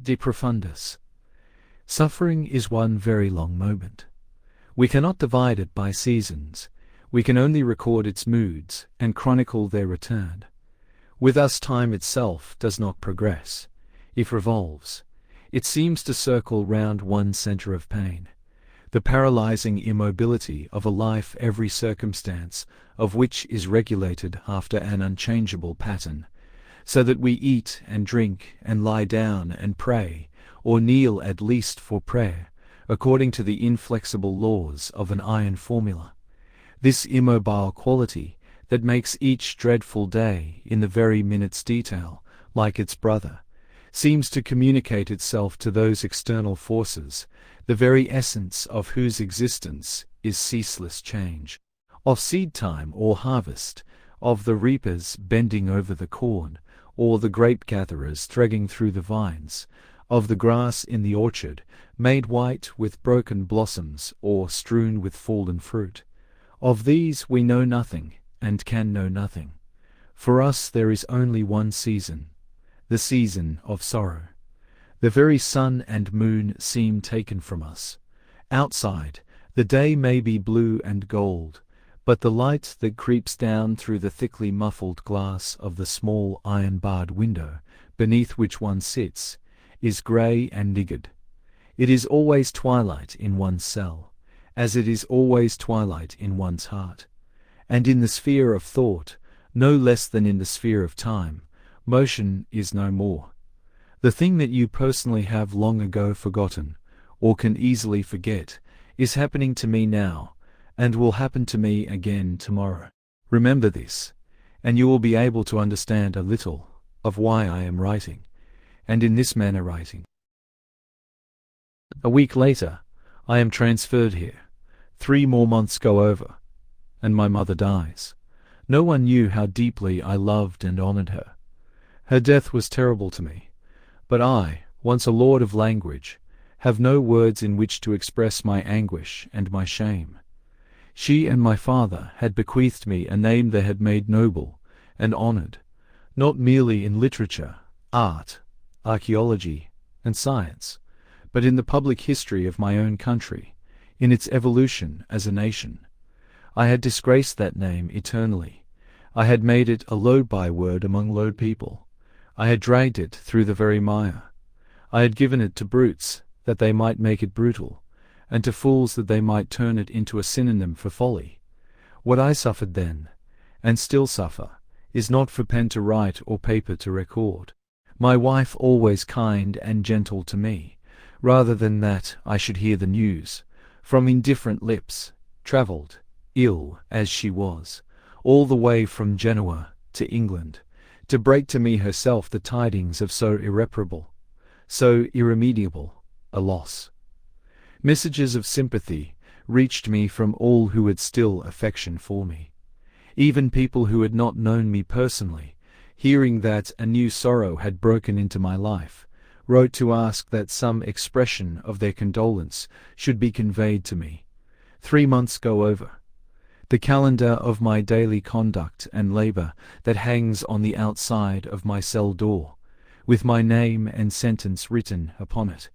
De Profundis. Suffering is one very long moment. We cannot divide it by seasons. We can only record its moods and chronicle their return. With us time itself does not progress. It revolves. It seems to circle round one center of pain. The paralyzing immobility of a life, every circumstance of which is regulated after an unchangeable pattern, so that we eat and drink and lie down and pray, or kneel at least for prayer, according to the inflexible laws of an iron formula. This immobile quality that makes each dreadful day, in the very minute's detail, like its brother, seems to communicate itself to those external forces, the very essence of whose existence is ceaseless change. Of seed time or harvest, of the reapers bending over the corn, or the grape-gatherers threading through the vines, of the grass in the orchard, made white with broken blossoms or strewn with fallen fruit. Of these we know nothing, and can know nothing. For us there is only one season, the season of sorrow. The very sun and moon seem taken from us. Outside, the day may be blue and gold, but the light that creeps down through the thickly muffled glass of the small iron-barred window, beneath which one sits, is grey and niggard. It is always twilight in one's cell, as it is always twilight in one's heart. And in the sphere of thought, no less than in the sphere of time, motion is no more. The thing that you personally have long ago forgotten, or can easily forget, is happening to me now, and will happen to me again tomorrow. Remember this, and you will be able to understand a little of why I am writing, and in this manner writing. A week later, I am transferred here. 3 more months go over, and my mother dies. No one knew how deeply I loved and honored her. Her death was terrible to me, but I, once a lord of language, have no words in which to express my anguish and my shame. She and my father had bequeathed me a name they had made noble and honored, not merely in literature, art, archaeology, and science, but in the public history of my own country, in its evolution as a nation. I had disgraced that name eternally. I had made it a low byword among low people. I had dragged it through the very mire. I had given it to brutes, that they might make it brutal, and to fools that they might turn it into a synonym for folly. What I suffered then, and still suffer, is not for pen to write or paper to record. My wife always kind and gentle to me, rather than that I should hear the news, from indifferent lips, travelled, ill as she was, all the way from Genoa to England, to break to me herself the tidings of so irreparable, so irremediable a loss. Messages of sympathy reached me from all who had still affection for me. Even people who had not known me personally, hearing that a new sorrow had broken into my life, wrote to ask that some expression of their condolence should be conveyed to me. 3 months go over. The calendar of my daily conduct and labour that hangs on the outside of my cell door, with my name and sentence written upon it,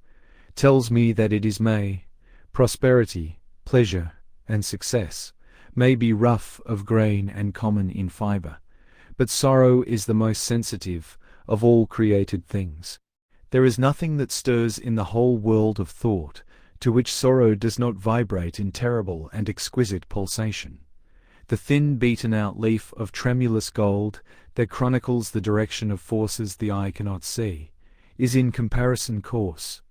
tells me that it is May. Prosperity, pleasure, and success may be rough of grain and common in fibre, but sorrow is the most sensitive of all created things. There is nothing that stirs in the whole world of thought to which sorrow does not vibrate in terrible and exquisite pulsation. The thin beaten-out leaf of tremulous gold that chronicles the direction of forces the eye cannot see is in comparison coarse.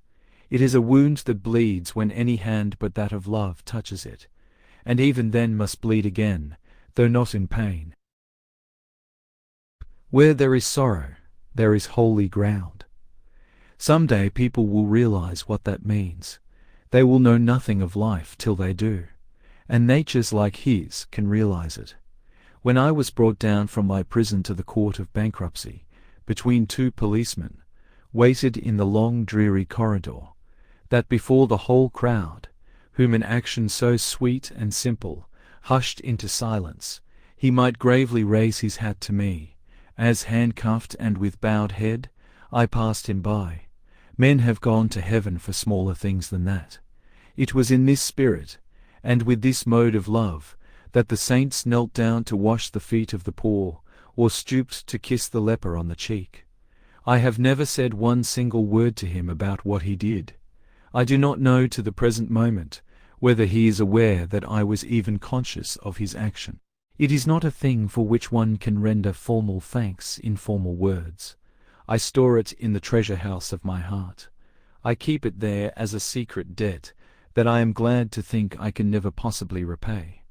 It is a wound that bleeds when any hand but that of love touches it, and even then must bleed again, though not in pain. Where there is sorrow, there is holy ground. Some day people will realize what that means. They will know nothing of life till they do, and natures like his can realize it. When I was brought down from my prison to the court of bankruptcy, between 2 policemen, waited in the long dreary corridor, that before the whole crowd, whom an action so sweet and simple hushed into silence, he might gravely raise his hat to me, as handcuffed and with bowed head I passed him by, Men have gone to heaven for smaller things than that. It was in this spirit, and with this mode of love, that the saints knelt down to wash the feet of the poor, or stooped to kiss the leper on the cheek. I have never said one single word to him about what he did. I do not know to the present moment whether he is aware that I was even conscious of his action. It is not a thing for which one can render formal thanks in formal words. I store it in the treasure house of my heart. I keep it there as a secret debt that I am glad to think I can never possibly repay.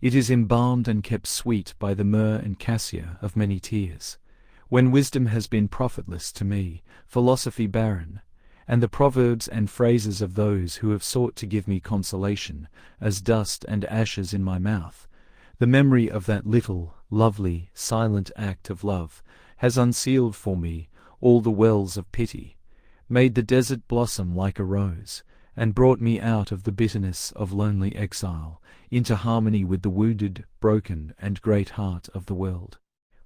It is embalmed and kept sweet by the myrrh and cassia of many tears. When wisdom has been profitless to me, philosophy barren, and the proverbs and phrases of those who have sought to give me consolation as dust and ashes in my mouth, the memory of that little, lovely, silent act of love has unsealed for me all the wells of pity, made the desert blossom like a rose, and brought me out of the bitterness of lonely exile into harmony with the wounded, broken, and great heart of the world.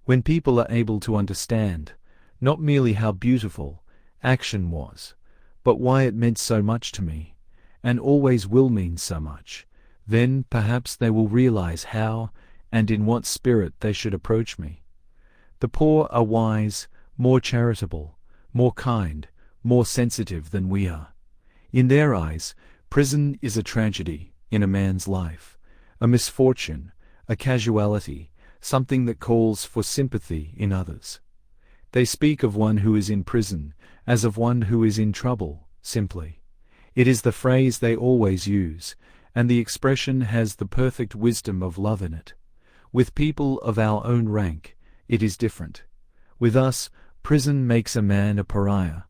When people are able to understand, not merely how beautiful action was, but why it meant so much to me, and always will mean so much, then perhaps they will realize how and in what spirit they should approach me. The poor are wise, more charitable, more kind, more sensitive than we are. In their eyes, prison is a tragedy in a man's life, a misfortune, a casualty, something that calls for sympathy in others. They speak of one who is in prison as of one who is in trouble, simply. It is the phrase they always use, and the expression has the perfect wisdom of love in it. With people of our own rank, it is different. With us, prison makes a man a pariah.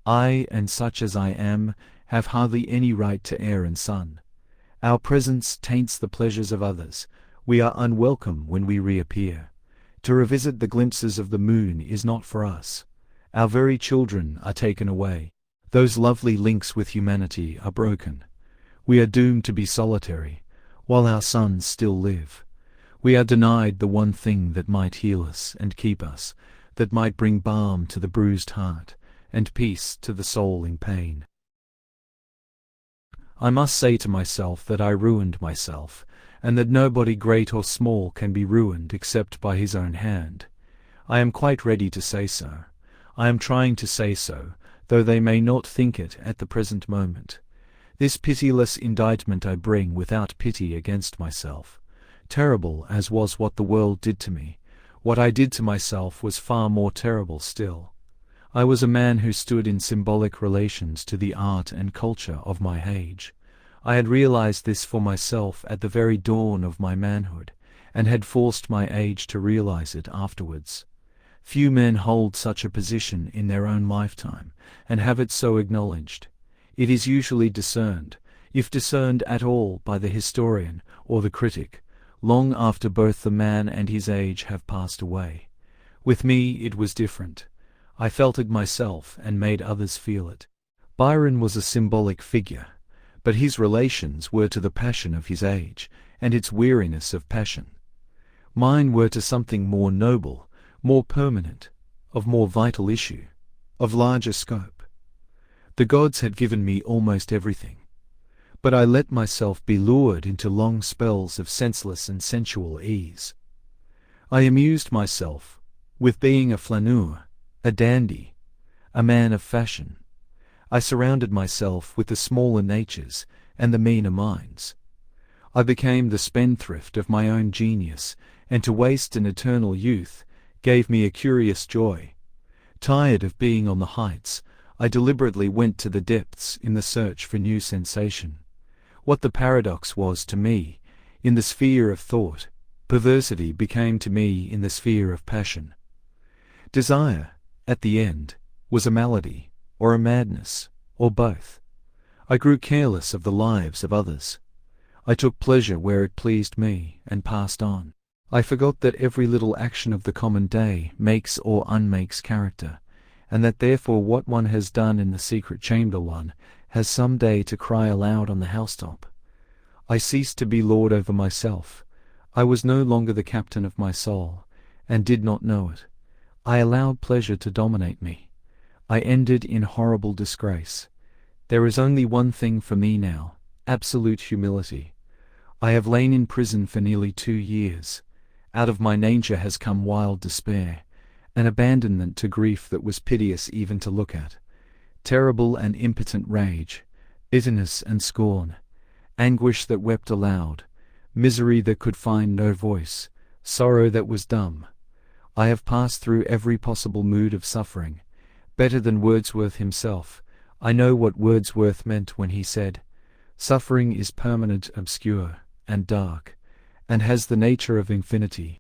I, and such as I am, have hardly any right to air and sun. Our presence taints the pleasures of others. We are unwelcome when we reappear. To revisit the glimpses of the moon is not for us. Our very children are taken away. Those lovely links with humanity are broken. We are doomed to be solitary, while our sons still live. We are denied the one thing that might heal us and keep us, that might bring balm to the bruised heart, and peace to the soul in pain. I must say to myself that I ruined myself, and that nobody great or small can be ruined except by his own hand. I am quite ready to say so. I am trying to say so, though they may not think it at the present moment. This pitiless indictment I bring without pity against myself. Terrible as was what the world did to me, what I did to myself was far more terrible still. I was a man who stood in symbolic relations to the art and culture of my age. I had realized this for myself at the very dawn of my manhood, and had forced my age to realize it afterwards. Few men hold such a position in their own lifetime, and have it so acknowledged. It is usually discerned, if discerned at all, by the historian or the critic, long after both the man and his age have passed away. With me it was different. I felt it myself and made others feel it. Byron was a symbolic figure, but his relations were to the passion of his age and its weariness of passion. Mine were to something more noble, more permanent, of more vital issue, of larger scope. The gods had given me almost everything, but I let myself be lured into long spells of senseless and sensual ease. I amused myself with being a flaneur, a dandy, a man of fashion. I surrounded myself with the smaller natures and the meaner minds. I became the spendthrift of my own genius, and to waste an eternal youth gave me a curious joy. Tired of being on the heights, I deliberately went to the depths in the search for new sensation. What the paradox was to me, in the sphere of thought, perversity became to me in the sphere of passion. Desire, at the end, was a malady, or a madness, or both. I grew careless of the lives of others. I took pleasure where it pleased me, and passed on. I forgot that every little action of the common day makes or unmakes character, and that therefore what one has done in the secret chamber one has some day to cry aloud on the housetop. I ceased to be lord over myself. I was no longer the captain of my soul, and did not know it. I allowed pleasure to dominate me. I ended in horrible disgrace. There is only one thing for me now, absolute humility. I have lain in prison for nearly 2 years. Out of my nature has come wild despair, an abandonment to grief that was piteous even to look at, terrible and impotent rage, bitterness and scorn, anguish that wept aloud, misery that could find no voice, sorrow that was dumb. I have passed through every possible mood of suffering. Better than Wordsworth himself, I know what Wordsworth meant when he said, "Suffering is permanent, obscure, and dark, and has the nature of infinity."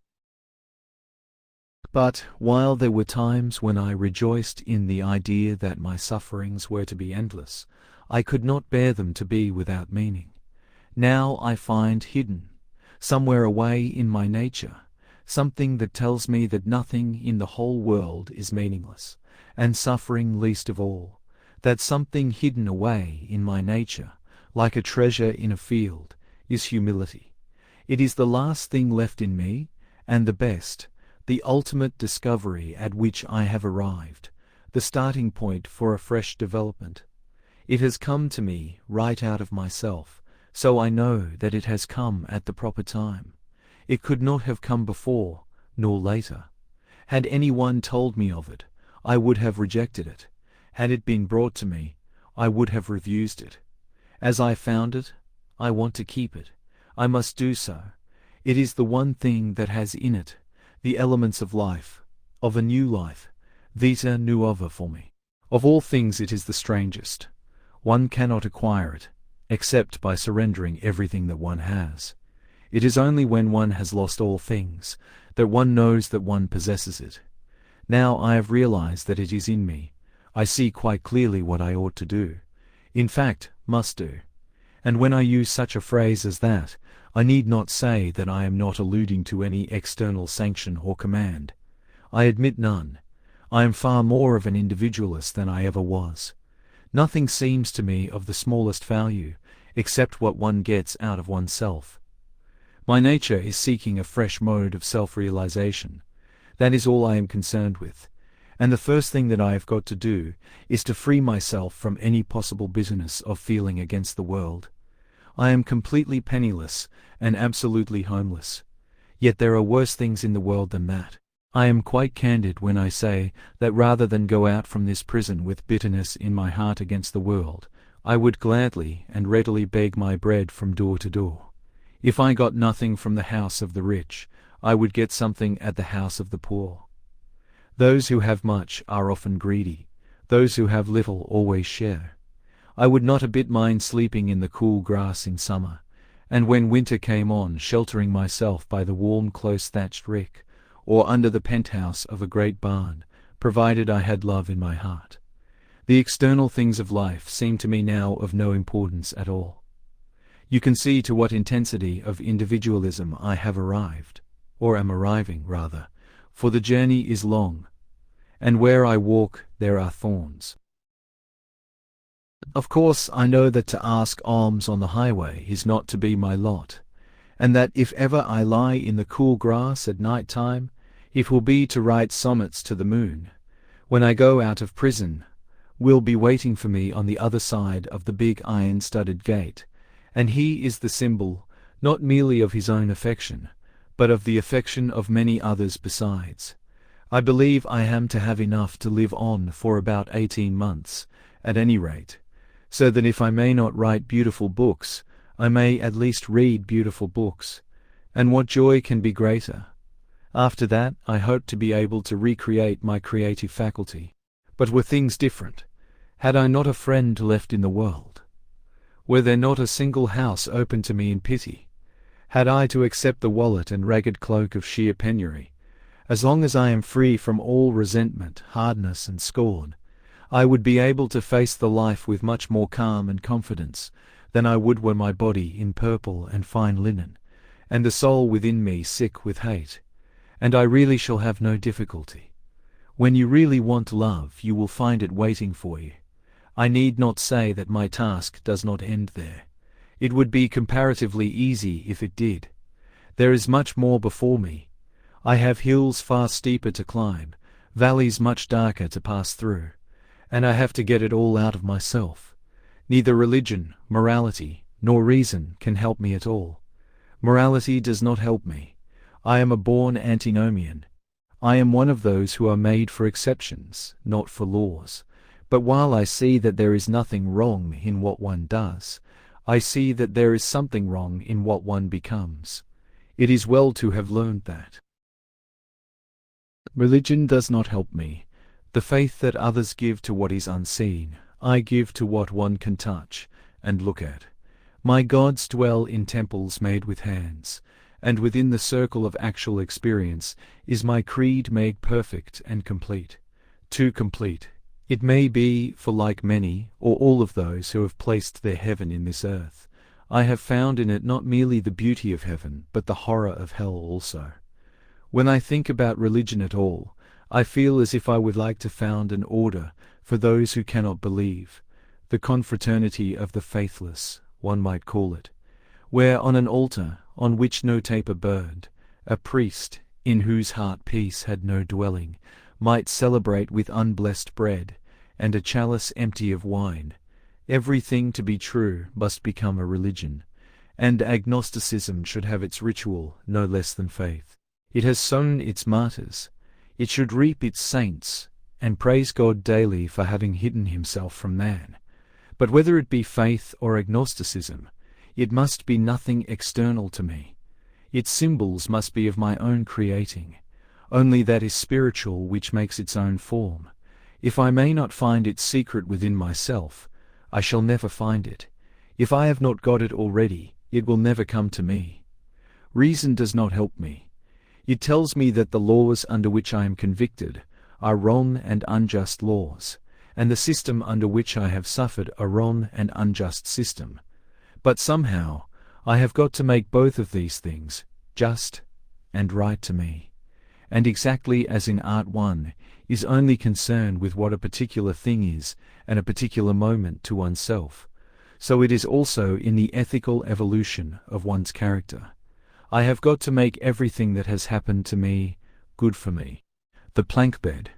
But while there were times when I rejoiced in the idea that my sufferings were to be endless, I could not bear them to be without meaning. Now I find hidden, somewhere away in my nature, something that tells me that nothing in the whole world is meaningless, and suffering least of all. That something hidden away in my nature, like a treasure in a field, is humility. It is the last thing left in me, and the best, the ultimate discovery at which I have arrived, the starting point for a fresh development. It has come to me right out of myself, so I know that it has come at the proper time. It could not have come before, nor later. Had anyone told me of it, I would have rejected it. Had it been brought to me, I would have refused it. As I found it, I want to keep it. I must do so. It is the one thing that has in it the elements of life, of a new life, vita nuova for me. Of all things it is the strangest. One cannot acquire it, except by surrendering everything that one has. It is only when one has lost all things that one knows that one possesses it. Now I have realized that it is in me. I see quite clearly what I ought to do, in fact, must do. And when I use such a phrase as that, I need not say that I am not alluding to any external sanction or command. I admit none. I am far more of an individualist than I ever was. Nothing seems to me of the smallest value, except what one gets out of oneself. My nature is seeking a fresh mode of self-realization. That is all I am concerned with. And the first thing that I have got to do is to free myself from any possible bitterness of feeling against the world. I am completely penniless and absolutely homeless. Yet there are worse things in the world than that. I am quite candid when I say that rather than go out from this prison with bitterness in my heart against the world, I would gladly and readily beg my bread from door to door. If I got nothing from the house of the rich, I would get something at the house of the poor. Those who have much are often greedy. Those who have little always share. I would not a bit mind sleeping in the cool grass in summer, and when winter came on, sheltering myself by the warm close-thatched rick, or under the penthouse of a great barn, provided I had love in my heart. The external things of life seem to me now of no importance at all. You can see to what intensity of individualism I have arrived, or am arriving, rather, for the journey is long, and where I walk there are thorns. Of course, I know that to ask alms on the highway is not to be my lot, and that if ever I lie in the cool grass at night time, it will be to write sonnets to the moon. When I go out of prison, will be waiting for me on the other side of the big iron-studded gate, and he is the symbol, not merely of his own affection, but of the affection of many others besides. I believe I am to have enough to live on for about 18 months, at any rate, so that if I may not write beautiful books, I may at least read beautiful books. And what joy can be greater? After that, I hope to be able to recreate my creative faculty. But were things different? Had I not a friend left in the world? Were there not a single house open to me in pity? Had I to accept the wallet and ragged cloak of sheer penury? As long as I am free from all resentment, hardness, and scorn, I would be able to face the life with much more calm and confidence than I would were my body in purple and fine linen, and the soul within me sick with hate. And I really shall have no difficulty. When you really want love, you will find it waiting for you. I need not say that my task does not end there. It would be comparatively easy if it did. There is much more before me. I have hills far steeper to climb, valleys much darker to pass through, and I have to get it all out of myself. Neither religion, morality, nor reason can help me at all. Morality does not help me. I am a born antinomian. I am one of those who are made for exceptions, not for laws. But while I see that there is nothing wrong in what one does, I see that there is something wrong in what one becomes. It is well to have learned that. Religion does not help me. The faith that others give to what is unseen, I give to what one can touch and look at. My gods dwell in temples made with hands, and within the circle of actual experience is my creed made perfect and complete. Too complete, it may be, for like many, or all of those who have placed their heaven in this earth, I have found in it not merely the beauty of heaven, but the horror of hell also. When I think about religion at all, I feel as if I would like to found an order for those who cannot believe, the confraternity of the faithless, one might call it, where on an altar, on which no taper burned, a priest, in whose heart peace had no dwelling, might celebrate with unblessed bread, and a chalice empty of wine. Everything to be true must become a religion, and agnosticism should have its ritual no less than faith. It has sown its martyrs, it should reap its saints, and praise God daily for having hidden himself from man. But whether it be faith or agnosticism, it must be nothing external to me. Its symbols must be of my own creating. Only that is spiritual which makes its own form. If I may not find its secret within myself, I shall never find it. If I have not got it already, it will never come to me. Reason does not help me. It tells me that the laws under which I am convicted are wrong and unjust laws, and the system under which I have suffered a wrong and unjust system. But somehow I have got to make both of these things just and right to me. And exactly as in art one is only concerned with what a particular thing is and a particular moment to oneself, so it is also in the ethical evolution of one's character. I have got to make everything that has happened to me good for me. The plank bed,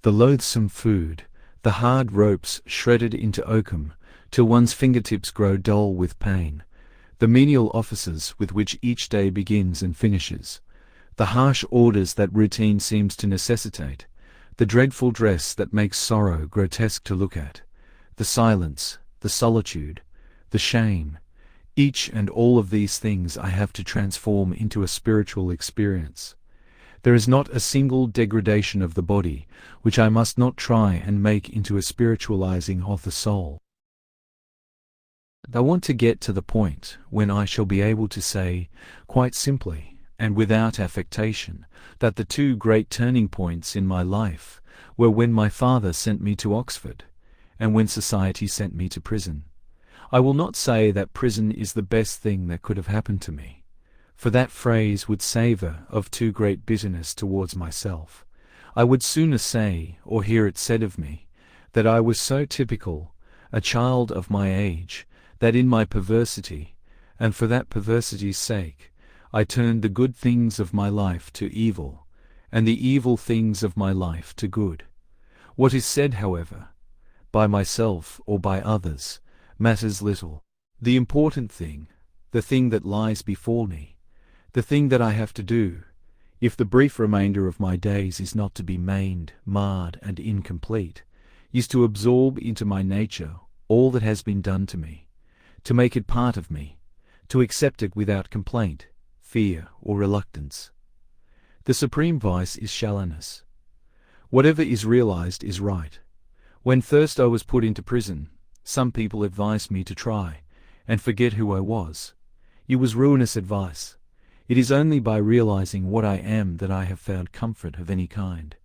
the loathsome food, the hard ropes shredded into oakum till one's fingertips grow dull with pain, the menial offices with which each day begins and finishes, the harsh orders that routine seems to necessitate, the dreadful dress that makes sorrow grotesque to look at, the silence, the solitude, the shame, each and all of these things I have to transform into a spiritual experience. There is not a single degradation of the body which I must not try and make into a spiritualizing of the soul. I want to get to the point when I shall be able to say, quite simply, and without affectation, that the two great turning points in my life were when my father sent me to Oxford, and when society sent me to prison. I will not say that prison is the best thing that could have happened to me, for that phrase would savour of too great bitterness towards myself. I would sooner say, or hear it said of me, that I was so typical, a child of my age, that in my perversity, and for that perversity's sake, I turned the good things of my life to evil, and the evil things of my life to good. What is said, however, by myself or by others, matters little. The important thing, the thing that lies before me, the thing that I have to do, if the brief remainder of my days is not to be maimed, marred, and incomplete, is to absorb into my nature all that has been done to me, to make it part of me, to accept it without complaint, fear, or reluctance. The supreme vice is shallowness. Whatever is realized is right. When first I was put into prison, some people advised me to try and forget who I was. It was ruinous advice. It is only by realizing what I am that I have found comfort of any kind.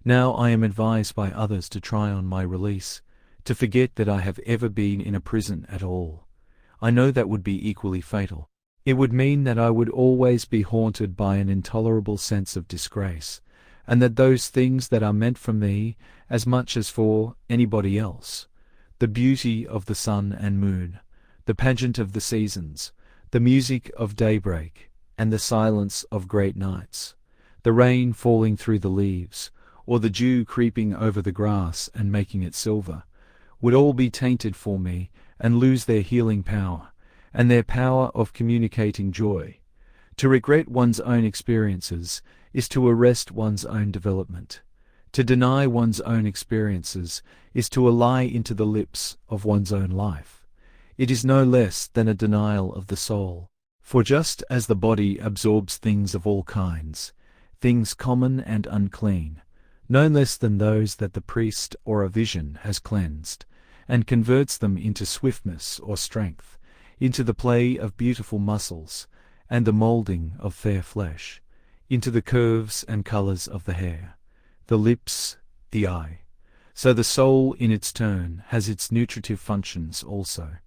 Now I am advised by others to try on my release, to forget that I have ever been in a prison at all. I know that would be equally fatal. It would mean that I would always be haunted by an intolerable sense of disgrace, and that those things that are meant for me as much as for anybody else, the beauty of the sun and moon, the pageant of the seasons, the music of daybreak, and the silence of great nights, the rain falling through the leaves, or the dew creeping over the grass and making it silver, would all be tainted for me and lose their healing power, and their power of communicating joy. To regret one's own experiences is to arrest one's own development. To deny one's own experiences is to lie into the lips of one's own life. It is no less than a denial of the soul. For just as the body absorbs things of all kinds, things common and unclean, no less than those that the priest or a vision has cleansed, and converts them into swiftness or strength, into the play of beautiful muscles, and the moulding of fair flesh, into the curves and colours of the hair, the lips, the eye. So the soul in its turn has its nutritive functions also,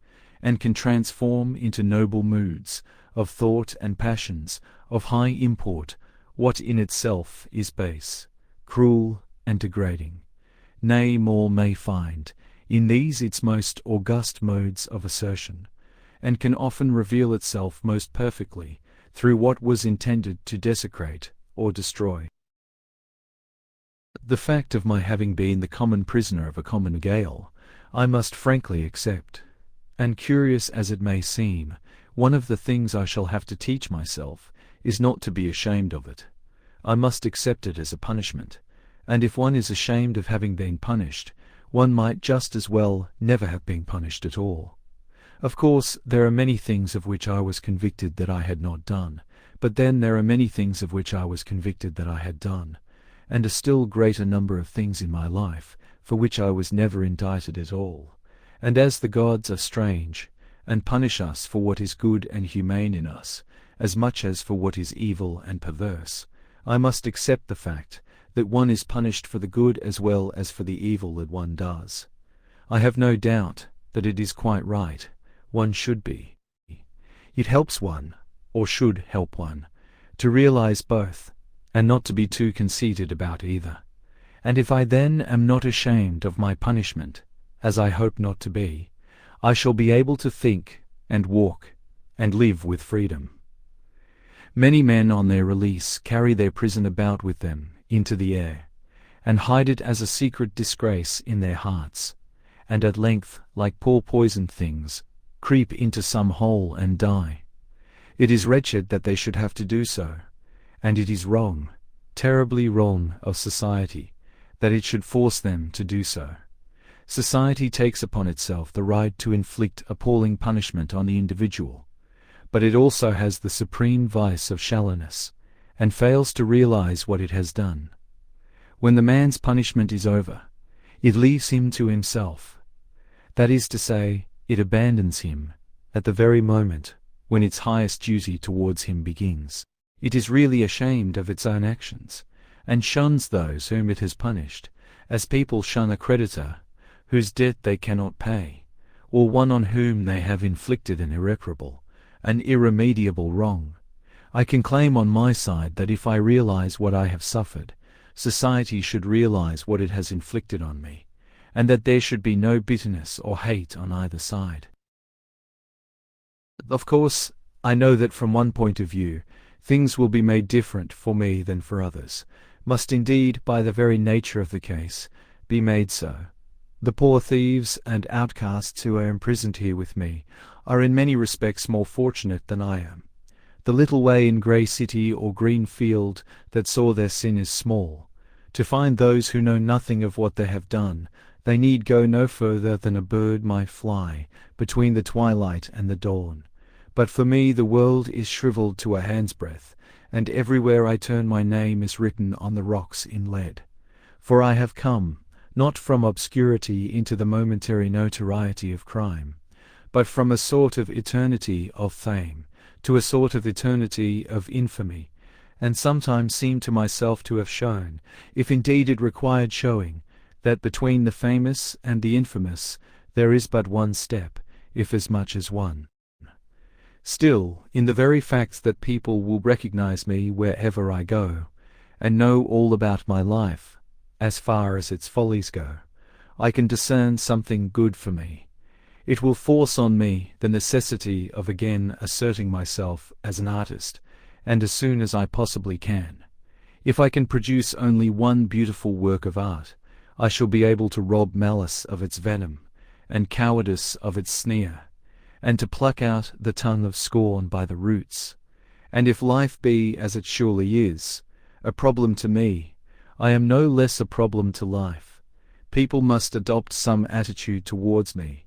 and can transform into noble moods of thought and passions of high import what in itself is base, cruel, and degrading. Nay, more may find in these its most august modes of assertion, and can often reveal itself most perfectly through what was intended to desecrate or destroy. The fact of my having been the common prisoner of a common gale, I must frankly accept, and curious as it may seem, one of the things I shall have to teach myself is not to be ashamed of it. I must accept it as a punishment, and if one is ashamed of having been punished, one might just as well never have been punished at all. Of course, there are many things of which I was convicted that I had not done, but then there are many things of which I was convicted that I had done, and a still greater number of things in my life for which I was never indicted at all. And as the gods are strange, and punish us for what is good and humane in us, as much as for what is evil and perverse, I must accept the fact that one is punished for the good as well as for the evil that one does. I have no doubt that it is quite right. One should be. It helps one, or should help one, to realize both, and not to be too conceited about either. And if I then am not ashamed of my punishment, as I hope not to be, I shall be able to think, and walk, and live with freedom. Many men on their release carry their prison about with them into the air, and hide it as a secret disgrace in their hearts, and at length, like poor poisoned things, creep into some hole and die. It is wretched that they should have to do so, and it is wrong, terribly wrong of society, that it should force them to do so. Society takes upon itself the right to inflict appalling punishment on the individual, but it also has the supreme vice of shallowness, and fails to realize what it has done. When the man's punishment is over, it leaves him to himself. That is to say, it abandons him at the very moment when its highest duty towards him begins. It is really ashamed of its own actions, and shuns those whom it has punished, as people shun a creditor whose debt they cannot pay, or one on whom they have inflicted an irreparable, an irremediable wrong. I can claim on my side that if I realize what I have suffered, society should realize what it has inflicted on me, and that there should be no bitterness or hate on either side. Of course, I know that from one point of view, things will be made different for me than for others, must indeed, by the very nature of the case, be made so. The poor thieves and outcasts who are imprisoned here with me are in many respects more fortunate than I am. The little way in grey city or green field that saw their sin is small. To find those who know nothing of what they have done, they need go no further than a bird might fly between the twilight and the dawn. But for me the world is shriveled to a hand's breadth, and everywhere I turn my name is written on the rocks in lead. For I have come, not from obscurity into the momentary notoriety of crime, but from a sort of eternity of fame to a sort of eternity of infamy, and sometimes seem to myself to have shown, if indeed it required showing, that between the famous and the infamous there is but one step, if as much as one. Still, in the very fact that people will recognize me wherever I go, and know all about my life, as far as its follies go, I can discern something good for me. It will force on me the necessity of again asserting myself as an artist, and as soon as I possibly can. If I can produce only one beautiful work of art, I shall be able to rob malice of its venom, and cowardice of its sneer, and to pluck out the tongue of scorn by the roots. And if life be, as it surely is, a problem to me, I am no less a problem to life. People must adopt some attitude towards me,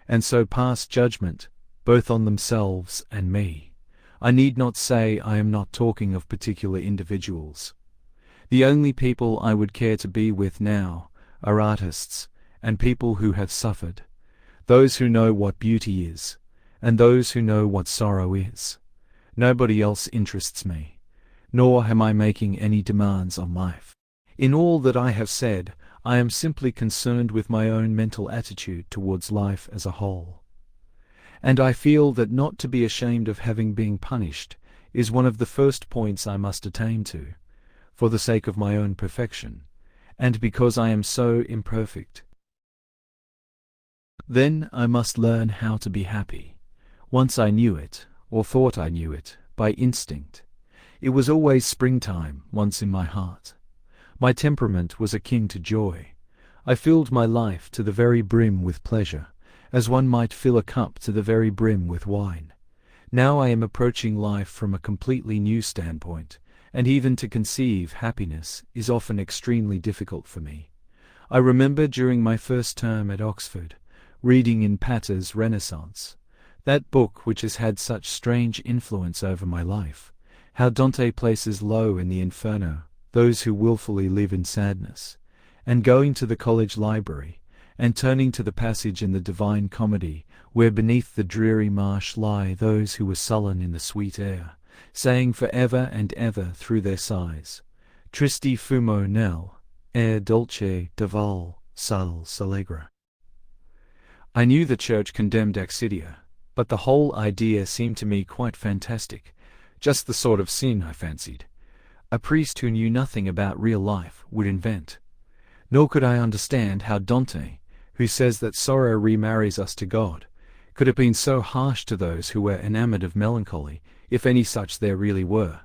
and so pass judgment, both on themselves and me. I need not say I am not talking of particular individuals. The only people I would care to be with now are artists, and people who have suffered, those who know what beauty is, and those who know what sorrow is. Nobody else interests me, nor am I making any demands on life. In all that I have said, I am simply concerned with my own mental attitude towards life as a whole. And I feel that not to be ashamed of having been punished is one of the first points I must attain to, for the sake of my own perfection, and because I am so imperfect. Then I must learn how to be happy. Once I knew it, or thought I knew it, by instinct. It was always springtime once in my heart. My temperament was akin to joy. I filled my life to the very brim with pleasure, as one might fill a cup to the very brim with wine. Now I am approaching life from a completely new standpoint, and even to conceive happiness is often extremely difficult for me. I remember during my first term at Oxford, reading in Pater's Renaissance, that book which has had such strange influence over my life, how Dante places low in the Inferno those who wilfully live in sadness, and going to the college library, and turning to the passage in the Divine Comedy, where beneath the dreary marsh lie those who were sullen in the sweet air, saying for ever and ever through their sighs, Tristi fumo nel, air dolce deval sal sallegra. I knew the church condemned accidia, but the whole idea seemed to me quite fantastic, just the sort of sin, I fancied, a priest who knew nothing about real life would invent. Nor could I understand how Dante, who says that sorrow remarries us to God, could have been so harsh to those who were enamored of melancholy, if any such there really were.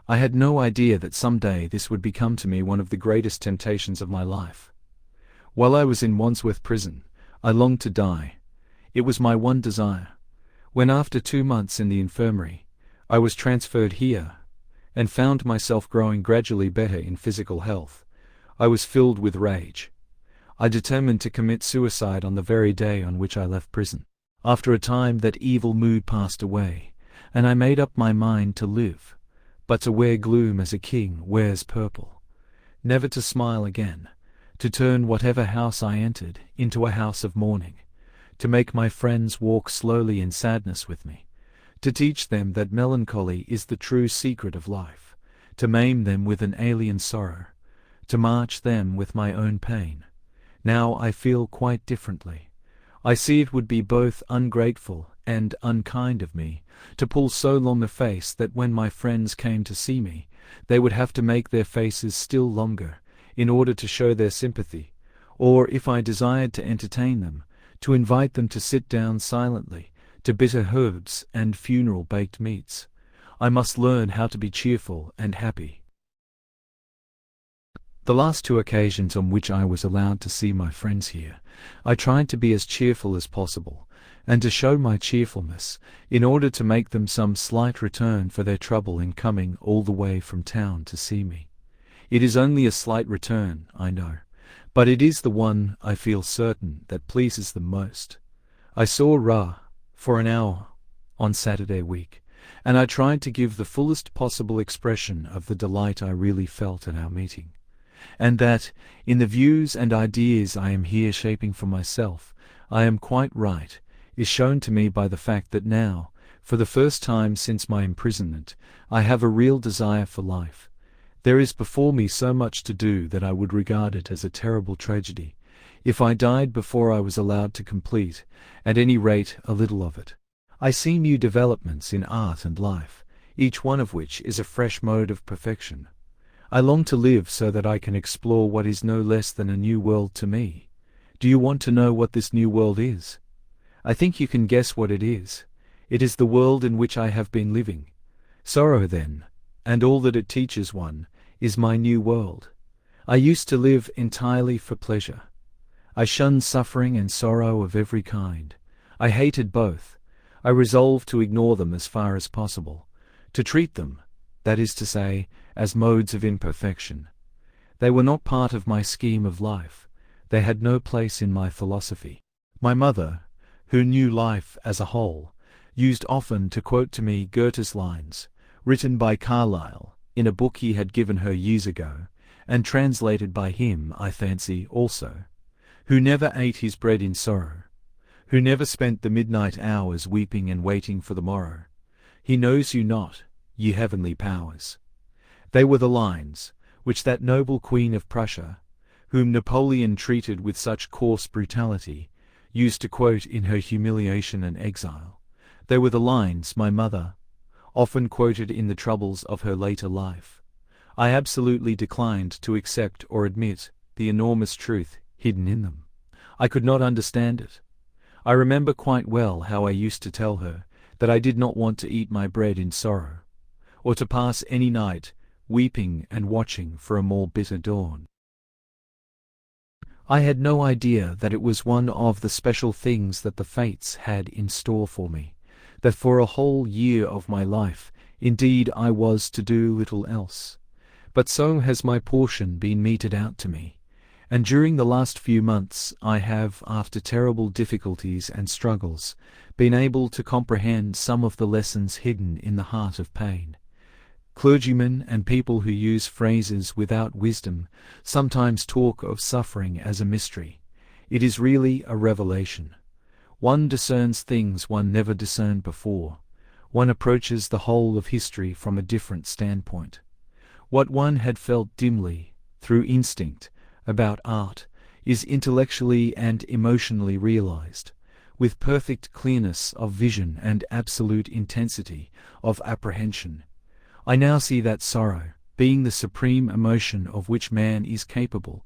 I had no idea that some day this would become to me one of the greatest temptations of my life. While I was in Wandsworth prison, I longed to die. It was my one desire. When after 2 months in the infirmary, I was transferred here, and found myself growing gradually better in physical health, I was filled with rage. I determined to commit suicide on the very day on which I left prison. After a time that evil mood passed away, and I made up my mind to live, but to wear gloom as a king wears purple, never to smile again, to turn whatever house I entered into a house of mourning, to make my friends walk slowly in sadness with me, to teach them that melancholy is the true secret of life, to maim them with an alien sorrow, to march them with my own pain. Now I feel quite differently. I see it would be both ungrateful and unkind of me to pull so long a face that when my friends came to see me, they would have to make their faces still longer in order to show their sympathy, or if I desired to entertain them, to invite them to sit down silently to bitter herbs and funeral baked meats. I must learn how to be cheerful and happy. The last 2 occasions on which I was allowed to see my friends here, I tried to be as cheerful as possible, and to show my cheerfulness in order to make them some slight return for their trouble in coming all the way from town to see me. It is only a slight return, I know, but it is the one, I feel certain, that pleases them most. I saw Ra for an hour on Saturday week, and I tried to give the fullest possible expression of the delight I really felt at our meeting, and that, in the views and ideas I am here shaping for myself, I am quite right, is shown to me by the fact that now, for the first time since my imprisonment, I have a real desire for life. There is before me so much to do that I would regard it as a terrible tragedy if I died before I was allowed to complete, at any rate, a little of it. I see new developments in art and life, each one of which is a fresh mode of perfection. I long to live so that I can explore what is no less than a new world to me. Do you want to know what this new world is? I think you can guess what it is. It is the world in which I have been living. Sorrow, then, and all that it teaches one, is my new world. I used to live entirely for pleasure. I shunned suffering and sorrow of every kind. I hated both. I resolved to ignore them as far as possible, to treat them, that is to say, as modes of imperfection. They were not part of my scheme of life. They had no place in my philosophy. My mother, who knew life as a whole, used often to quote to me Goethe's lines, written by Carlyle, in a book he had given her years ago, and translated by him, I fancy, also. Who never ate his bread in sorrow, who never spent the midnight hours weeping and waiting for the morrow. He knows you not, ye heavenly powers. They were the lines which that noble Queen of Prussia, whom Napoleon treated with such coarse brutality, used to quote in her humiliation and exile. They were the lines my mother often quoted in the troubles of her later life. I absolutely declined to accept or admit the enormous truth hidden in them. I could not understand it. I remember quite well how I used to tell her that I did not want to eat my bread in sorrow, or to pass any night weeping and watching for a more bitter dawn. I had no idea that it was one of the special things that the fates had in store for me, that for a whole year of my life, indeed, I was to do little else. But so has my portion been meted out to me, and during the last few months I have, after terrible difficulties and struggles, been able to comprehend some of the lessons hidden in the heart of pain. Clergymen and people who use phrases without wisdom sometimes talk of suffering as a mystery. It is really a revelation. One discerns things one never discerned before. One approaches the whole of history from a different standpoint. What one had felt dimly, through instinct, about art, is intellectually and emotionally realized, with perfect clearness of vision and absolute intensity of apprehension. I now see that sorrow, being the supreme emotion of which man is capable,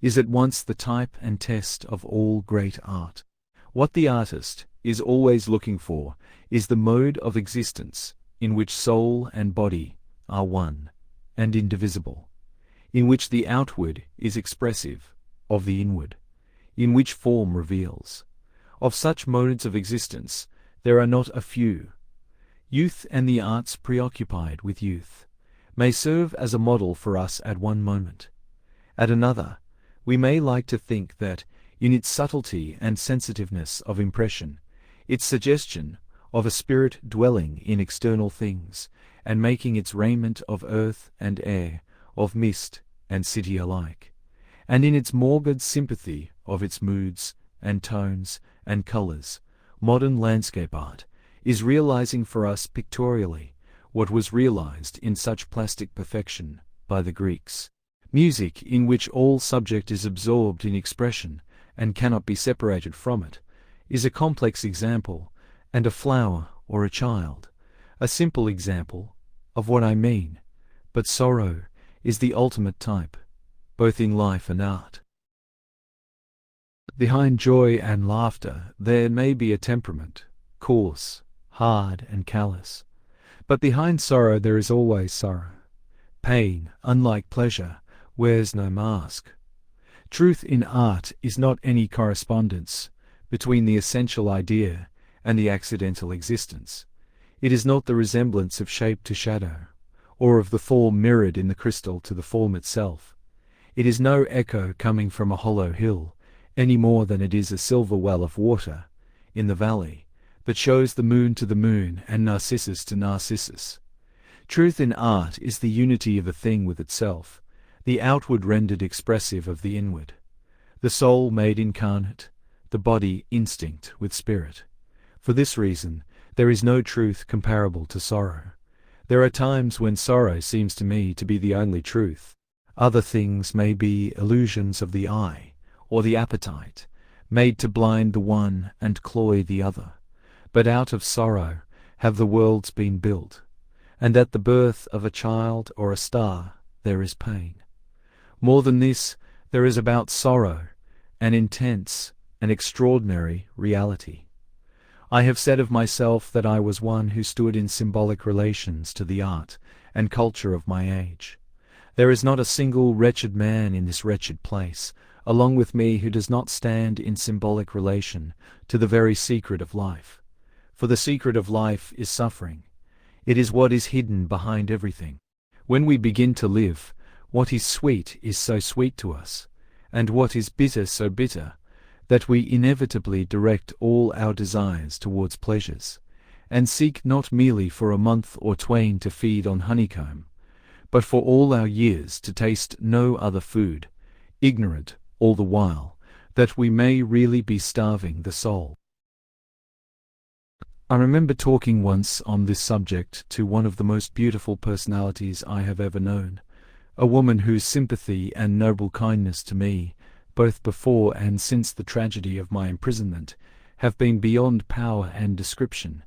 is at once the type and test of all great art. What the artist is always looking for is the mode of existence in which soul and body are one and indivisible, in which the outward is expressive of the inward, in which form reveals. Of such modes of existence there are not a few. Youth and the arts preoccupied with youth may serve as a model for us at one moment. At another, we may like to think that, in its subtlety and sensitiveness of impression, its suggestion of a spirit dwelling in external things, and making its raiment of earth and air, of mist and city alike, and in its morbid sympathy of its moods and tones and colours, modern landscape art is realizing for us pictorially what was realized in such plastic perfection by the Greeks. Music, in which all subject is absorbed in expression and cannot be separated from it, is a complex example, and a flower or a child, a simple example of what I mean, but sorrow is the ultimate type, both in life and art. Behind joy and laughter there may be a temperament, coarse, hard and callous, but behind sorrow there is always sorrow. Pain, unlike pleasure, wears no mask. Truth in art is not any correspondence between the essential idea and the accidental existence. It is not the resemblance of shape to shadow, or of the form mirrored in the crystal to the form itself. It is no echo coming from a hollow hill, any more than it is a silver well of water in the valley, that shows the moon to the moon and Narcissus to Narcissus. Truth in art is the unity of a thing with itself, the outward rendered expressive of the inward, the soul made incarnate, the body instinct with spirit. For this reason, there is no truth comparable to sorrow. There are times when sorrow seems to me to be the only truth. Other things may be illusions of the eye, or the appetite, made to blind the one and cloy the other. But out of sorrow have the worlds been built, and at the birth of a child or a star there is pain. More than this, there is about sorrow an intense and extraordinary reality. I have said of myself that I was one who stood in symbolic relations to the art and culture of my age. There is not a single wretched man in this wretched place, along with me, who does not stand in symbolic relation to the very secret of life. For the secret of life is suffering. It is what is hidden behind everything. When we begin to live, what is sweet is so sweet to us, and what is bitter so bitter, that we inevitably direct all our desires towards pleasures, and seek not merely for a month or twain to feed on honeycomb, but for all our years to taste no other food, ignorant all the while that we may really be starving the soul. I remember talking once on this subject to one of the most beautiful personalities I have ever known, a woman whose sympathy and noble kindness to me, both before and since the tragedy of my imprisonment, have been beyond power and description,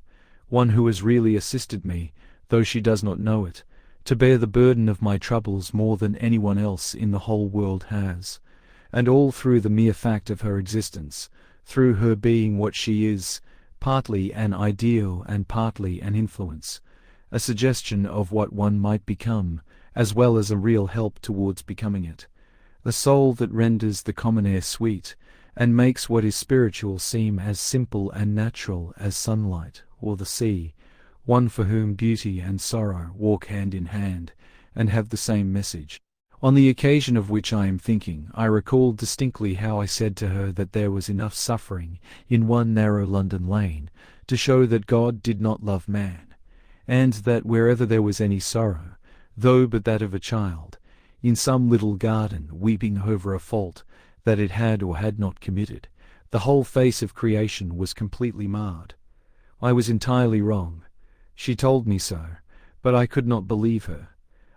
one who has really assisted me, though she does not know it, to bear the burden of my troubles more than anyone else in the whole world has, and all through the mere fact of her existence, through her being what she is, partly an ideal and partly an influence, a suggestion of what one might become, as well as a real help towards becoming it, the soul that renders the common air sweet, and makes what is spiritual seem as simple and natural as sunlight or the sea, one for whom beauty and sorrow walk hand in hand, and have the same message. On the occasion of which I am thinking, I recall distinctly how I said to her that there was enough suffering in one narrow London lane to show that God did not love man, and that wherever there was any sorrow, though but that of a child, in some little garden weeping over a fault that it had or had not committed, the whole face of creation was completely marred. I was entirely wrong. She told me so, but I could not believe her.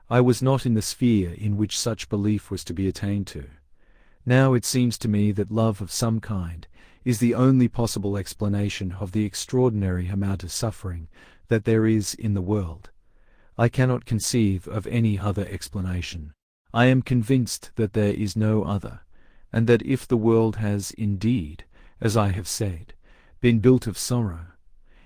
I was not in the sphere in which such belief was to be attained to. Now it seems to me that love of some kind is the only possible explanation of the extraordinary amount of suffering that there is in the world. I cannot conceive of any other explanation. I am convinced that there is no other, and that if the world has indeed, as I have said, been built of sorrow,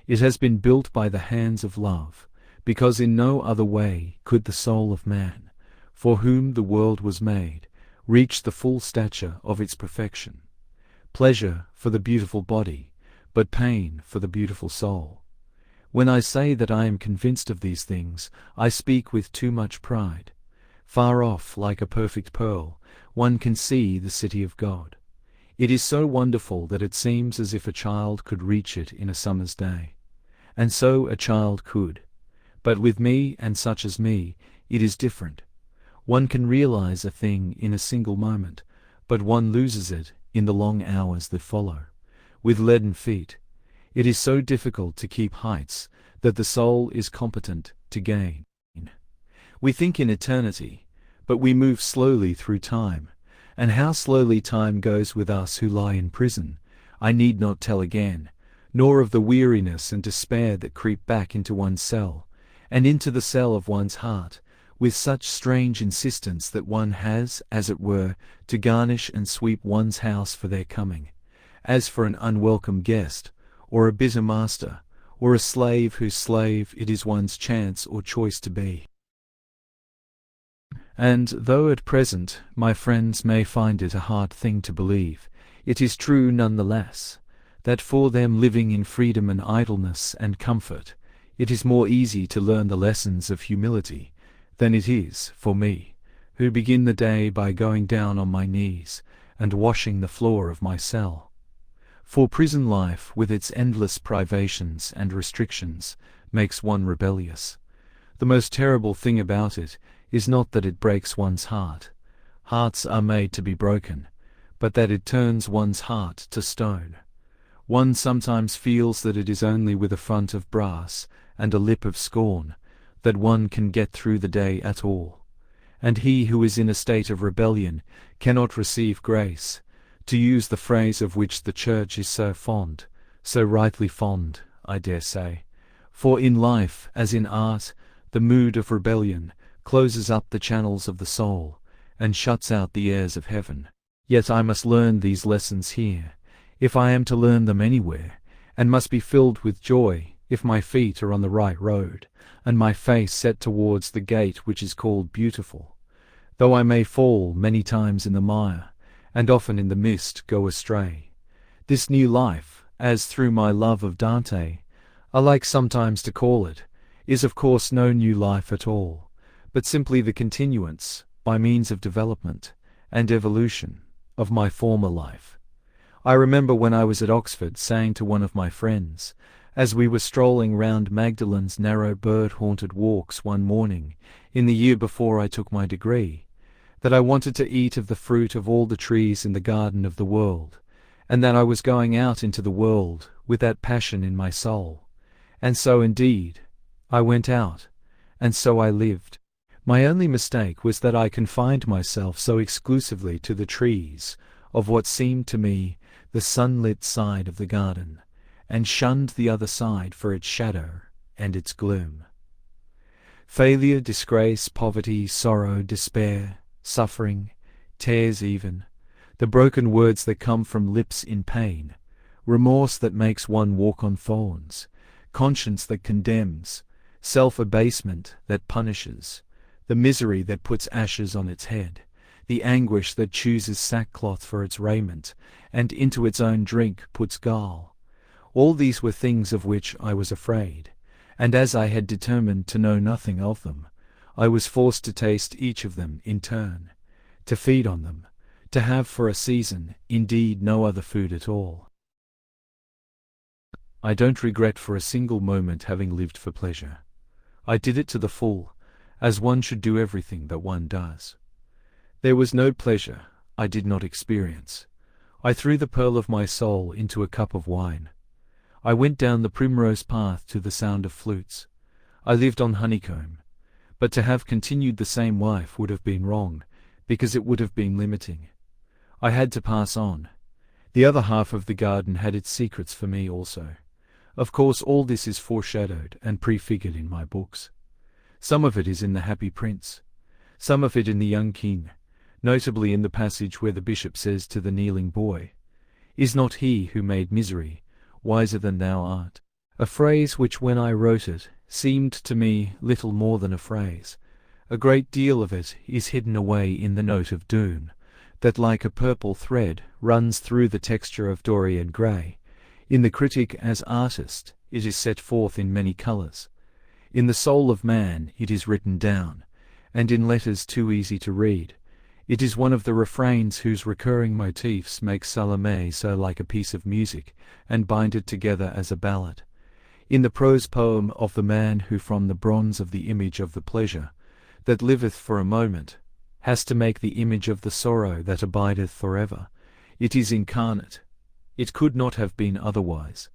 it has been built by the hands of love, because in no other way could the soul of man, for whom the world was made, reach the full stature of its perfection. Pleasure for the beautiful body, but pain for the beautiful soul. When I say that I am convinced of these things, I speak with too much pride. Far off, like a perfect pearl, one can see the city of God. It is so wonderful that it seems as if a child could reach it in a summer's day. And so a child could. But with me and such as me, it is different. One can realize a thing in a single moment, but one loses it in the long hours that follow. With leaden feet, it is so difficult to keep heights that the soul is competent to gain. We think in eternity, but we move slowly through time, and how slowly time goes with us who lie in prison, I need not tell again, nor of the weariness and despair that creep back into one's cell, and into the cell of one's heart, with such strange insistence that one has, as it were, to garnish and sweep one's house for their coming, as for an unwelcome guest, or a bitter master, or a slave whose slave it is one's chance or choice to be. And though at present my friends may find it a hard thing to believe, it is true none the less, that for them living in freedom and idleness and comfort, it is more easy to learn the lessons of humility than it is for me, who begin the day by going down on my knees and washing the floor of my cell. For prison life, with its endless privations and restrictions, makes one rebellious. The most terrible thing about it is not that it breaks one's heart. Hearts are made to be broken, but that it turns one's heart to stone. One sometimes feels that it is only with a front of brass and a lip of scorn that one can get through the day at all. And he who is in a state of rebellion cannot receive grace, to use the phrase of which the Church is so fond, so rightly fond, I dare say. For in life, as in art, the mood of rebellion closes up the channels of the soul, and shuts out the airs of heaven. Yet I must learn these lessons here, if I am to learn them anywhere, and must be filled with joy if my feet are on the right road, and my face set towards the gate which is called beautiful. though I may fall many times in the mire, and often in the mist go astray. This new life, as through my love of Dante, I like sometimes to call it, is of course no new life at all, but simply the continuance, by means of development and evolution, of my former life. I remember when I was at Oxford saying to one of my friends, as we were strolling round Magdalen's narrow bird-haunted walks one morning in the year before I took my degree, that I wanted to eat of the fruit of all the trees in the garden of the world, and that I was going out into the world with that passion in my soul. And so indeed, I went out, and so I lived. My only mistake was that I confined myself so exclusively to the trees of what seemed to me the sunlit side of the garden, and shunned the other side for its shadow and its gloom. Failure, disgrace, poverty, sorrow, despair, suffering, tears even, the broken words that come from lips in pain, remorse that makes one walk on thorns, conscience that condemns, self-abasement that punishes, the misery that puts ashes on its head, the anguish that chooses sackcloth for its raiment, and into its own drink puts gall. All these were things of which I was afraid, and as I had determined to know nothing of them, I was forced to taste each of them in turn, to feed on them, to have for a season, indeed, no other food at all. I don't regret for a single moment having lived for pleasure. I did it to the full, as one should do everything that one does. There was no pleasure I did not experience. I threw the pearl of my soul into a cup of wine. I went down the primrose path to the sound of flutes. I lived on honeycomb. But to have continued the same life would have been wrong, because it would have been limiting. I had to pass on. The other half of the garden had its secrets for me also. Of course all this is foreshadowed and prefigured in my books. Some of it is in The Happy Prince, some of it in The Young King, notably in the passage where the bishop says to the kneeling boy, "Is not he who made misery wiser than thou art?" A phrase which when I wrote it seemed to me little more than a phrase. A great deal of it is hidden away in the note of doom, that like a purple thread runs through the texture of Dorian Gray. In the critic as artist it is set forth in many colours. In the soul of man it is written down, and in letters too easy to read. It is one of the refrains whose recurring motifs make Salome so like a piece of music, and bind it together as a ballad. In the prose poem of the man who from the bronze of the image of the pleasure that liveth for a moment has to make the image of the sorrow that abideth forever, it is incarnate. It could not have been otherwise.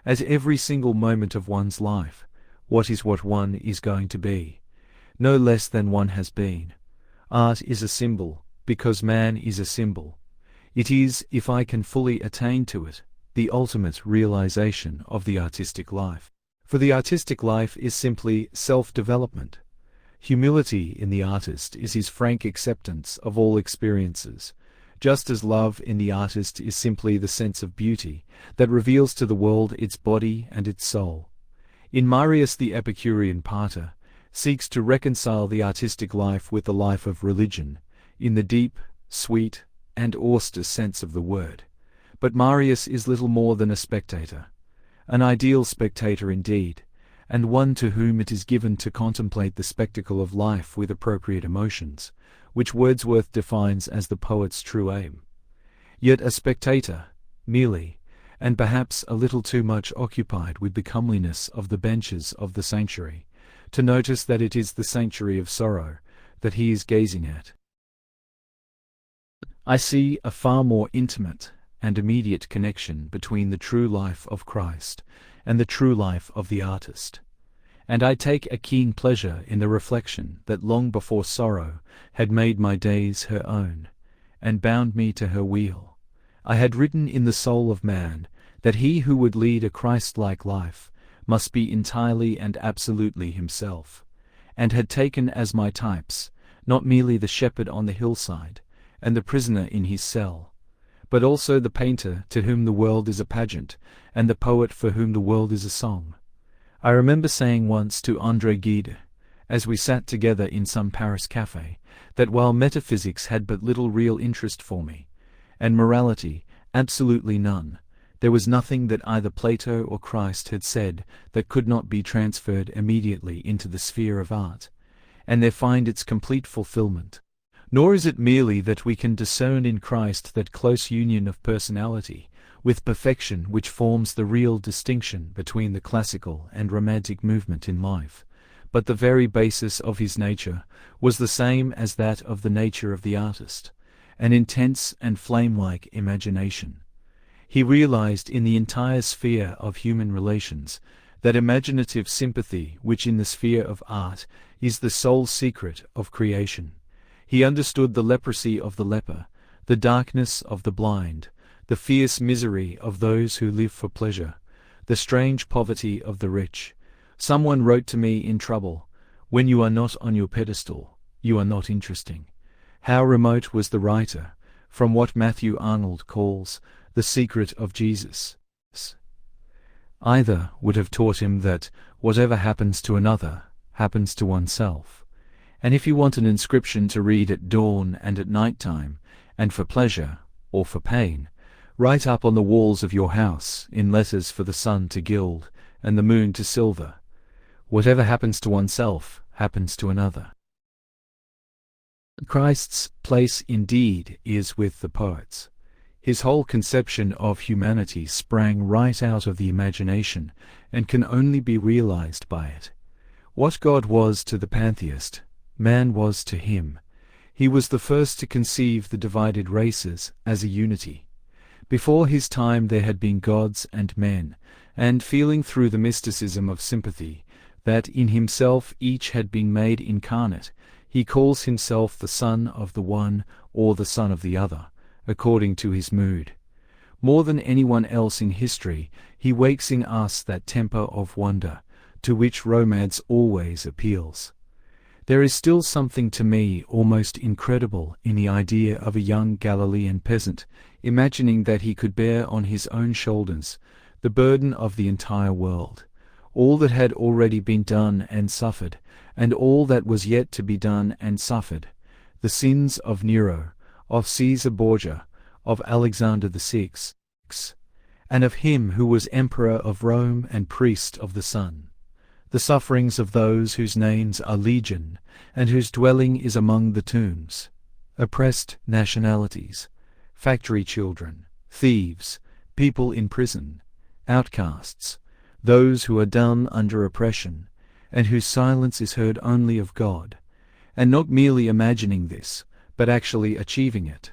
As every single moment of one's life, what is what one is going to be, no less than one has been. Art is a symbol, because man is a symbol. It is, if I can fully attain to it, the ultimate realization of the artistic life. For the artistic life is simply self-development. Humility in the artist is his frank acceptance of all experiences, just as love in the artist is simply the sense of beauty that reveals to the world its body and its soul. In Marius the Epicurean Pater seeks to reconcile the artistic life with the life of religion, in the deep, sweet, and austere sense of the word. But Marius is little more than a spectator, an ideal spectator indeed, and one to whom it is given to contemplate the spectacle of life with appropriate emotions, which Wordsworth defines as the poet's true aim. Yet a spectator, merely, and perhaps a little too much occupied with the comeliness of the benches of the sanctuary, to notice that it is the sanctuary of sorrow that he is gazing at. I see a far more intimate and immediate connection between the true life of Christ and the true life of the artist, and I take a keen pleasure in the reflection that long before sorrow had made my days her own, and bound me to her wheel, I had written in the soul of man that he who would lead a Christ-like life must be entirely and absolutely himself, and had taken as my types not merely the shepherd on the hillside and the prisoner in his cell, but also the painter to whom the world is a pageant, and the poet for whom the world is a song. I remember saying once to André Gide, as we sat together in some Paris cafe, that while metaphysics had but little real interest for me, and morality absolutely none, there was nothing that either Plato or Christ had said that could not be transferred immediately into the sphere of art, and there find its complete fulfillment. Nor is it merely that we can discern in Christ that close union of personality with perfection which forms the real distinction between the classical and romantic movement in life, but the very basis of his nature was the same as that of the nature of the artist, an intense and flame-like imagination. He realized in the entire sphere of human relations that imaginative sympathy which in the sphere of art is the sole secret of creation. He understood the leprosy of the leper, the darkness of the blind, the fierce misery of those who live for pleasure, the strange poverty of the rich. Someone wrote to me in trouble, "When you are not on your pedestal, you are not interesting." How remote was the writer from what Matthew Arnold calls the secret of Jesus. Either would have taught him that whatever happens to another happens to oneself, and if you want an inscription to read at dawn and at night time, and for pleasure or for pain, write up on the walls of your house in letters for the sun to gild and the moon to silver, "Whatever happens to oneself happens to another." Christ's place indeed is with the poets. His whole conception of humanity sprang right out of the imagination and can only be realized by it. What God was to the pantheist, man was to him. He was the first to conceive the divided races as a unity. Before his time there had been gods and men, and feeling through the mysticism of sympathy that in himself each had been made incarnate, he calls himself the son of the one or the son of the other, according to his mood. More than anyone else in history, he wakes in us that temper of wonder, to which romance always appeals. There is still something to me almost incredible in the idea of a young Galilean peasant imagining that he could bear on his own shoulders the burden of the entire world, all that had already been done and suffered, and all that was yet to be done and suffered, the sins of Nero, of Caesar Borgia, of Alexander VI, and of him who was emperor of Rome and priest of the sun, the sufferings of those whose names are legion, and whose dwelling is among the tombs, oppressed nationalities, factory children, thieves, people in prison, outcasts, those who are done under oppression, and whose silence is heard only of God, and not merely imagining this, but actually achieving it,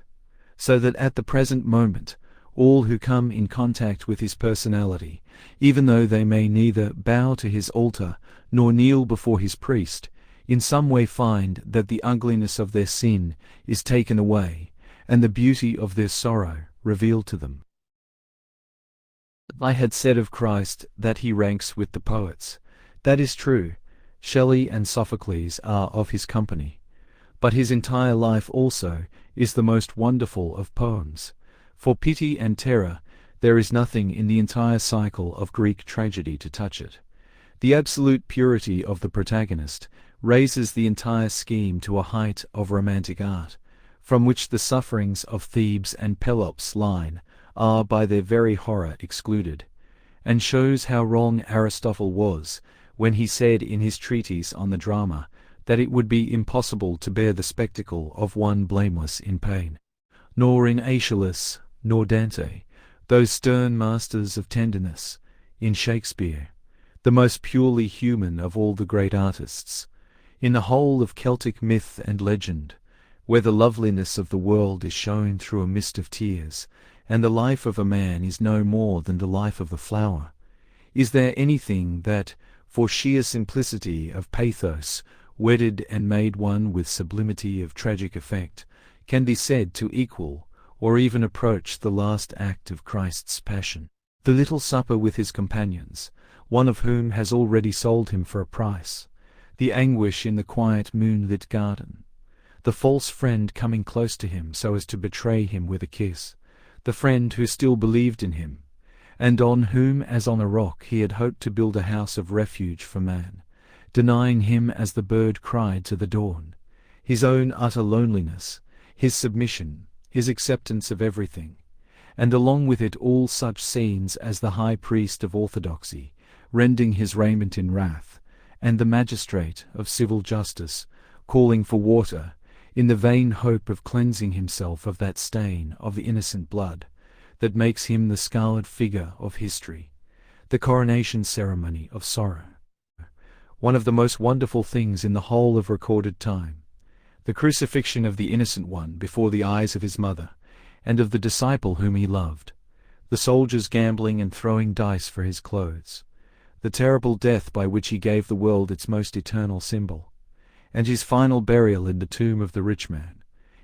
so that at the present moment all who come in contact with his personality, even though they may neither bow to his altar nor kneel before his priest, in some way find that the ugliness of their sin is taken away, and the beauty of their sorrow revealed to them. I had said of Christ that he ranks with the poets. That is true. Shelley and Sophocles are of his company. But his entire life also is the most wonderful of poems. For pity and terror, there is nothing in the entire cycle of Greek tragedy to touch it. The absolute purity of the protagonist raises the entire scheme to a height of romantic art, from which the sufferings of Thebes and Pelops' line are by their very horror excluded, and shows how wrong Aristotle was when he said in his treatise on the drama that it would be impossible to bear the spectacle of one blameless in pain. Nor in Aeschylus, nor Dante, those stern masters of tenderness, in Shakespeare, the most purely human of all the great artists, in the whole of Celtic myth and legend, where the loveliness of the world is shown through a mist of tears, and the life of a man is no more than the life of the flower. Is there anything that, for sheer simplicity of pathos, wedded and made one with sublimity of tragic effect, can be said to equal or even approach the last act of Christ's passion? The little supper with his companions, one of whom has already sold him for a price, the anguish in the quiet moonlit garden, the false friend coming close to him so as to betray him with a kiss, the friend who still believed in him, and on whom as on a rock he had hoped to build a house of refuge for man, denying him as the bird cried to the dawn, his own utter loneliness, his submission, his acceptance of everything, and along with it all such scenes as the high priest of orthodoxy, rending his raiment in wrath, and the magistrate of civil justice, calling for water, in the vain hope of cleansing himself of that stain of the innocent blood that makes him the scarlet figure of history, the coronation ceremony of sorrow. One of the most wonderful things in the whole of recorded time, the crucifixion of the innocent one before the eyes of his mother, and of the disciple whom he loved, the soldiers gambling and throwing dice for his clothes, the terrible death by which he gave the world its most eternal symbol, and his final burial in the tomb of the rich man,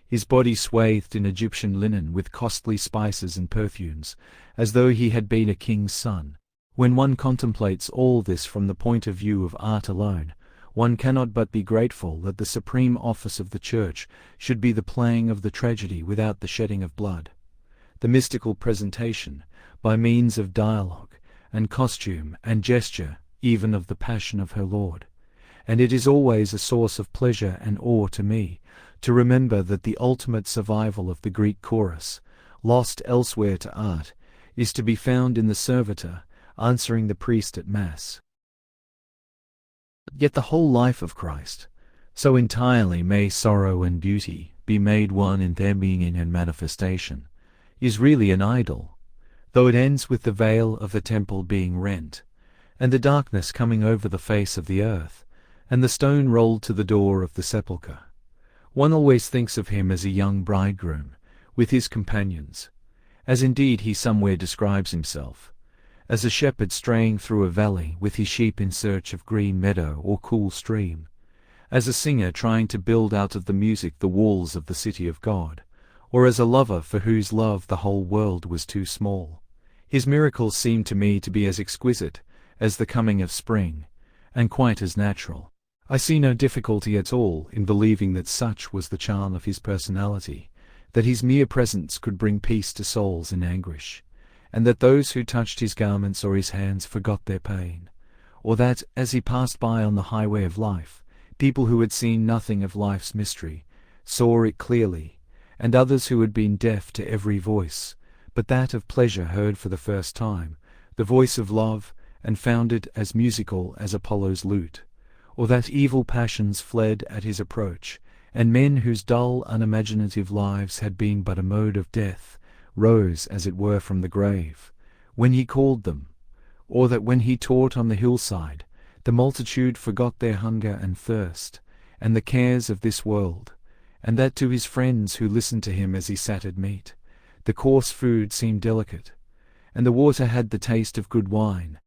his body swathed in Egyptian linen with costly spices and perfumes, as though he had been a king's son. When one contemplates all this from the point of view of art alone, one cannot but be grateful that the supreme office of the Church should be the playing of the tragedy without the shedding of blood, the mystical presentation, by means of dialogue, and costume, and gesture, even of the passion of her Lord. And it is always a source of pleasure and awe to me to remember that the ultimate survival of the Greek chorus, lost elsewhere to art, is to be found in the servitor answering the priest at Mass. Yet the whole life of Christ, so entirely may sorrow and beauty be made one in their meaning and manifestation, is really an idyll, though it ends with the veil of the temple being rent, and the darkness coming over the face of the earth, and the stone rolled to the door of the sepulchre. One always thinks of him as a young bridegroom, with his companions, as indeed he somewhere describes himself, as a shepherd straying through a valley with his sheep in search of green meadow or cool stream, as a singer trying to build out of the music the walls of the city of God, or as a lover for whose love the whole world was too small. His miracles seem to me to be as exquisite as the coming of spring, and quite as natural. I see no difficulty at all in believing that such was the charm of his personality, that his mere presence could bring peace to souls in anguish, and that those who touched his garments or his hands forgot their pain, or that, as he passed by on the highway of life, people who had seen nothing of life's mystery saw it clearly, and others who had been deaf to every voice, but that of pleasure heard for the first time, the voice of love, and found it as musical as Apollo's lute, or that evil passions fled at his approach, and men whose dull, unimaginative lives had been but a mode of death rose, as it were, from the grave, when he called them, or that when he taught on the hillside, the multitude forgot their hunger and thirst, and the cares of this world, and that to his friends who listened to him as he sat at meat, the coarse food seemed delicate, and the water had the taste of good wine,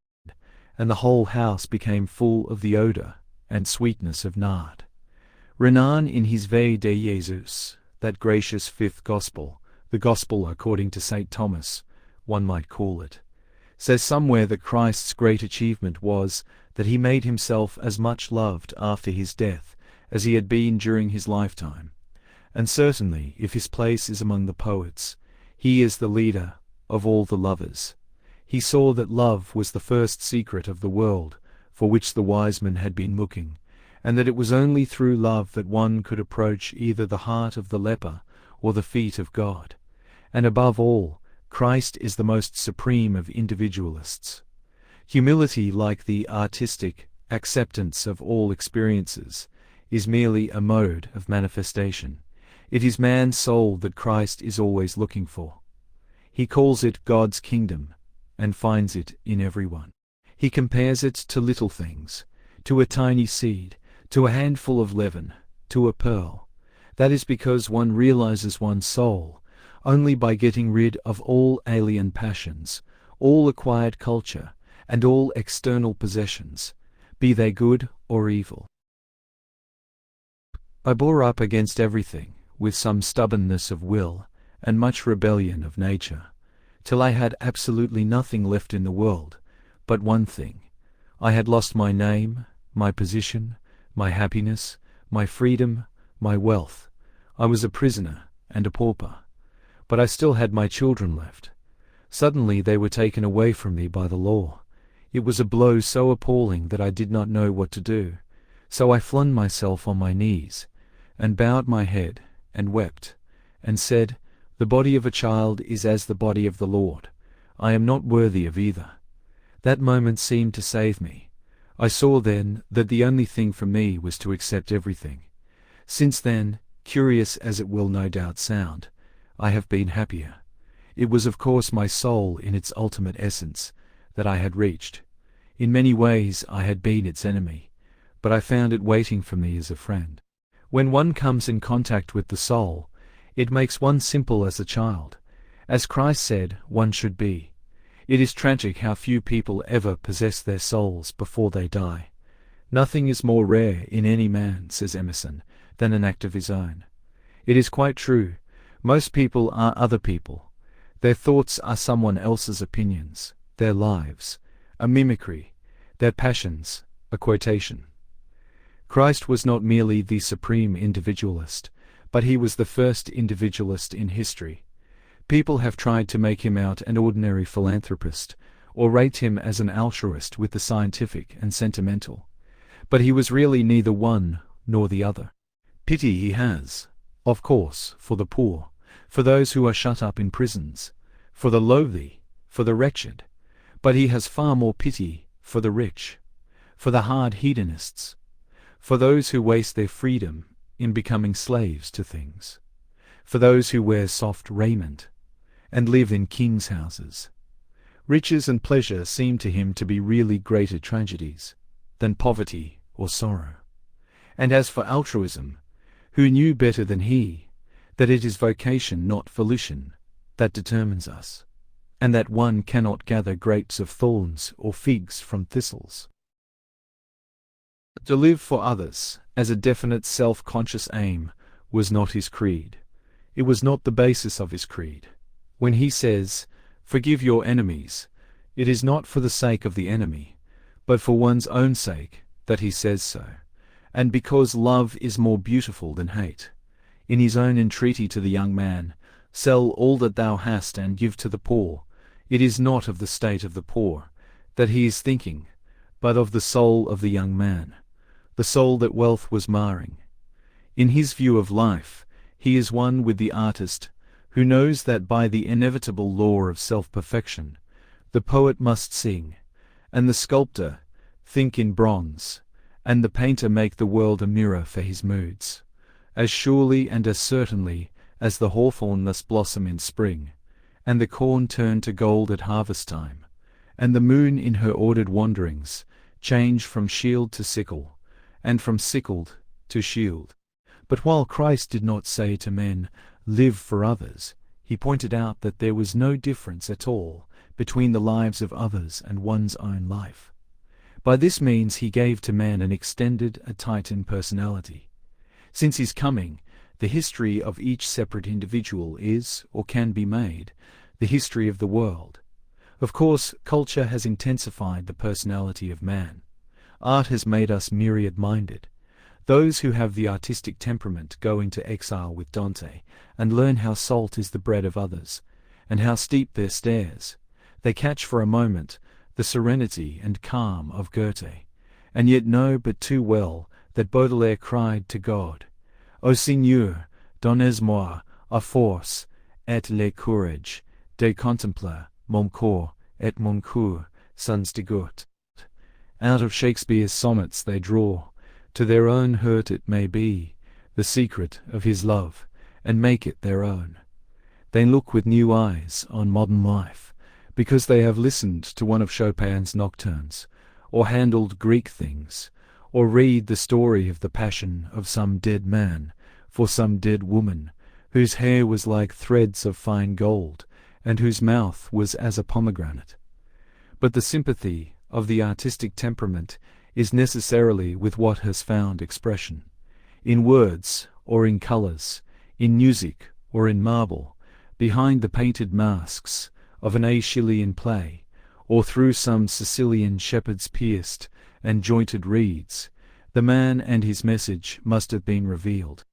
and the whole house became full of the odour and sweetness of nard. Renan in his Vie de Jesus, that gracious fifth gospel, the gospel according to St. Thomas, one might call it, says somewhere that Christ's great achievement was that he made himself as much loved after his death as he had been during his lifetime. And certainly, if his place is among the poets, he is the leader of all the lovers. He saw that love was the first secret of the world for which the wise men had been looking, and that it was only through love that one could approach either the heart of the leper or the feet of God. And above all, Christ is the most supreme of individualists. Humility, like the artistic acceptance of all experiences, is merely a mode of manifestation. It is man's soul that Christ is always looking for. He calls it God's kingdom, and finds it in everyone. He compares it to little things, to a tiny seed, to a handful of leaven, to a pearl. That is because one realizes one's soul only by getting rid of all alien passions, all acquired culture, and all external possessions, be they good or evil. I bore up against everything, with some stubbornness of will, and much rebellion of nature, till I had absolutely nothing left in the world but one thing. I had lost my name, my position, my happiness, my freedom, my wealth. I was a prisoner and a pauper. But I still had my children left. Suddenly they were taken away from me by the law. It was a blow so appalling that I did not know what to do, So I flung myself on my knees, and bowed my head, and wept, and said, The body of a child is as the body of the Lord. I am not worthy of either. That moment seemed to save me. I saw then that the only thing for me was to accept everything. Since then, curious as it will no doubt sound, I have been happier. It was of course my soul in its ultimate essence that I had reached. In many ways I had been its enemy, but I found it waiting for me as a friend. When one comes in contact with the soul, it makes one simple as a child, as Christ said one should be. It is tragic how few people ever possess their souls before they die. Nothing is more rare in any man, says Emerson, than an act of his own. It is quite true. Most people are other people. Their thoughts are someone else's opinions, their lives, a mimicry, their passions, a quotation. Christ was not merely the supreme individualist, but he was the first individualist in history. People have tried to make him out an ordinary philanthropist, or rate him as an altruist with the scientific and sentimental. But he was really neither one nor the other. Pity he has, of course, for the poor, for those who are shut up in prisons, for the lowly, for the wretched, but he has far more pity for the rich, for the hard hedonists, for those who waste their freedom in becoming slaves to things, for those who wear soft raiment and live in kings' houses. Riches and pleasure seem to him to be really greater tragedies than poverty or sorrow. And as for altruism, who knew better than he that it is vocation, not volition, that determines us, and that one cannot gather grapes of thorns or figs from thistles? To live for others as a definite self-conscious aim was not his creed. It was not the basis of his creed. When he says, "Forgive your enemies," it is not for the sake of the enemy, but for one's own sake that he says so, and because love is more beautiful than hate. In his own entreaty to the young man, "Sell all that thou hast and give to the poor," it is not of the state of the poor that he is thinking, but of the soul of the young man, the soul that wealth was marring. In his view of life, he is one with the artist, who knows that by the inevitable law of self-perfection, the poet must sing, and the sculptor think in bronze, and the painter make the world a mirror for his moods, as surely and as certainly as the hawthorn must blossom in spring, and the corn turn to gold at harvest time, and the moon in her ordered wanderings change from shield to sickle, and from sickled to shield. But while Christ did not say to men, "Live for others," he pointed out that there was no difference at all between the lives of others and one's own life. By this means he gave to man an extended, a Titan personality. Since his coming, the history of each separate individual is, or can be made, the history of the world. Of course, culture has intensified the personality of man. Art has made us myriad-minded. Those who have the artistic temperament go into exile with Dante, and learn how salt is the bread of others, and how steep their stairs. They catch for a moment the serenity and calm of Goethe, and yet know but too well that Baudelaire cried to God, "O Seigneur, donnez-moi a force et le courage de contempler mon corps et mon cœur sans dégoût." Out of Shakespeare's sonnets they draw, to their own hurt it may be, the secret of his love, and make it their own. They look with new eyes on modern life, because they have listened to one of Chopin's nocturnes, or handled Greek things, or read the story of the passion of some dead man for some dead woman, whose hair was like threads of fine gold, and whose mouth was as a pomegranate. But the sympathy of the artistic temperament is necessarily with what has found expression, in words or in colours, in music or in marble, behind the painted masks of an Aeschylean play, or through some Sicilian shepherd's pierced and jointed reeds, the man and his message must have been revealed.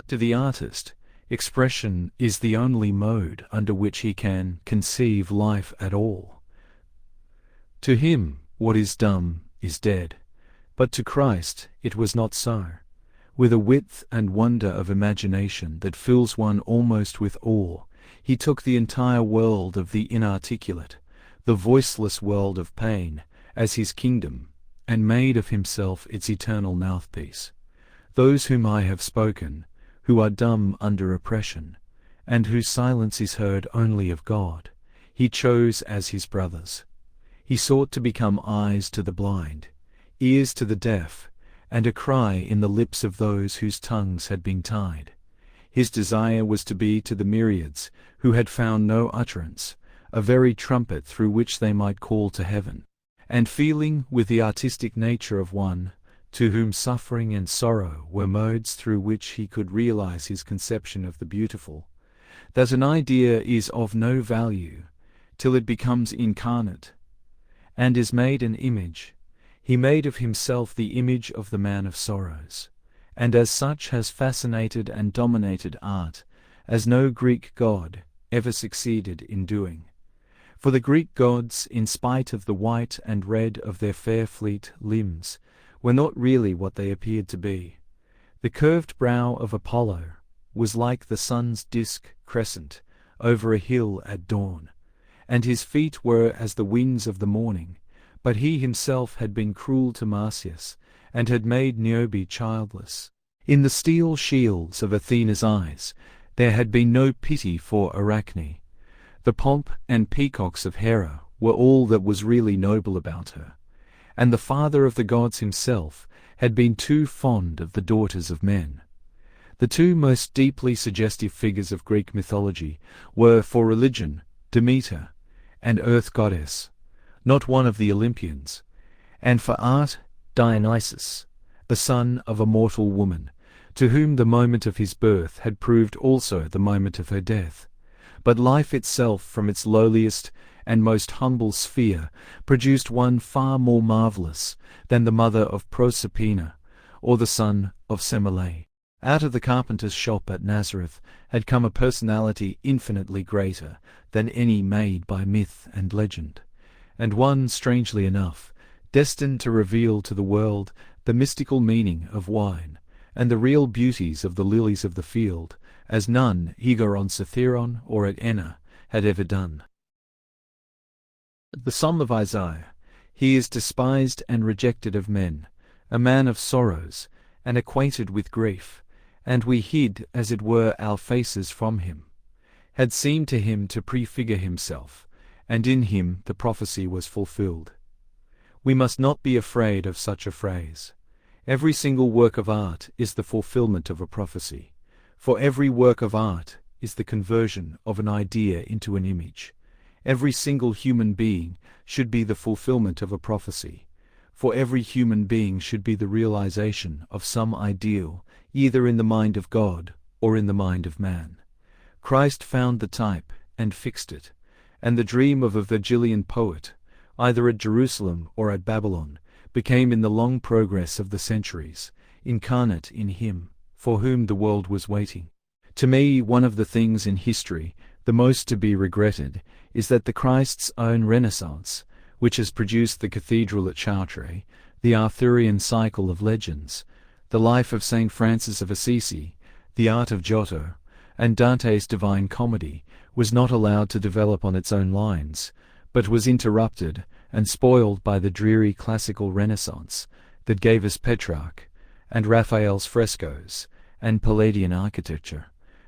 To the artist, expression is the only mode under which he can conceive life at all. To him, what is dumb is dead. But to Christ it was not so. With a width and wonder of imagination that fills one almost with awe, he took the entire world of the inarticulate, the voiceless world of pain, as his kingdom, and made of himself its eternal mouthpiece. Those whom I have spoken, who are dumb under oppression, and whose silence is heard only of God, he chose as his brothers. He sought to become eyes to the blind, ears to the deaf, and a cry in the lips of those whose tongues had been tied. His desire was to be to the myriads who had found no utterance, a very trumpet through which they might call to heaven. And feeling with the artistic nature of one, to whom suffering and sorrow were modes through which he could realize his conception of the beautiful, that an idea is of no value till it becomes incarnate, and is made an image, he made of himself the image of the man of sorrows, and as such has fascinated and dominated art, as no Greek god ever succeeded in doing. For the Greek gods, in spite of the white and red of their fair fleet limbs, were not really what they appeared to be. The curved brow of Apollo was like the sun's disk crescent over a hill at dawn, and his feet were as the wings of the morning, but he himself had been cruel to Marsyas, and had made Niobe childless. In the steel shields of Athena's eyes there had been no pity for Arachne. The pomp and peacocks of Hera were all that was really noble about her, and the father of the gods himself had been too fond of the daughters of men. The two most deeply suggestive figures of Greek mythology were, for religion, Demeter, and earth goddess, not one of the Olympians, and for art, Dionysus, the son of a mortal woman, to whom the moment of his birth had proved also the moment of her death. But life itself, from its lowliest and most humble sphere, produced one far more marvellous than the mother of Proserpina, or the son of Semele. Out of the carpenter's shop at Nazareth had come a personality infinitely greater than any made by myth and legend, and one, strangely enough, destined to reveal to the world the mystical meaning of wine, and the real beauties of the lilies of the field, as none, either on Cithaeron or at Enna, had ever done. The Psalm of Isaiah: he is despised and rejected of men, a man of sorrows, and acquainted with grief, and we hid, as it were, our faces from him, had seemed to him to prefigure himself, and in him the prophecy was fulfilled. We must not be afraid of such a phrase. Every single work of art is the fulfillment of a prophecy, for every work of art is the conversion of an idea into an image. Every single human being should be the fulfillment of a prophecy, for every human being should be the realization of some ideal, either in the mind of God or in the mind of man. Christ found the type and fixed it, and the dream of a Virgilian poet, either at Jerusalem or at Babylon, became in the long progress of the centuries, incarnate in him, for whom the world was waiting. To me, one of the things in history the most to be regretted is that the Christ's own Renaissance, which has produced the cathedral at Chartres, the Arthurian cycle of legends, the life of St. Francis of Assisi, the art of Giotto, and Dante's Divine Comedy, was not allowed to develop on its own lines, but was interrupted and spoiled by the dreary classical Renaissance that gave us Petrarch, and Raphael's frescoes, and Palladian architecture,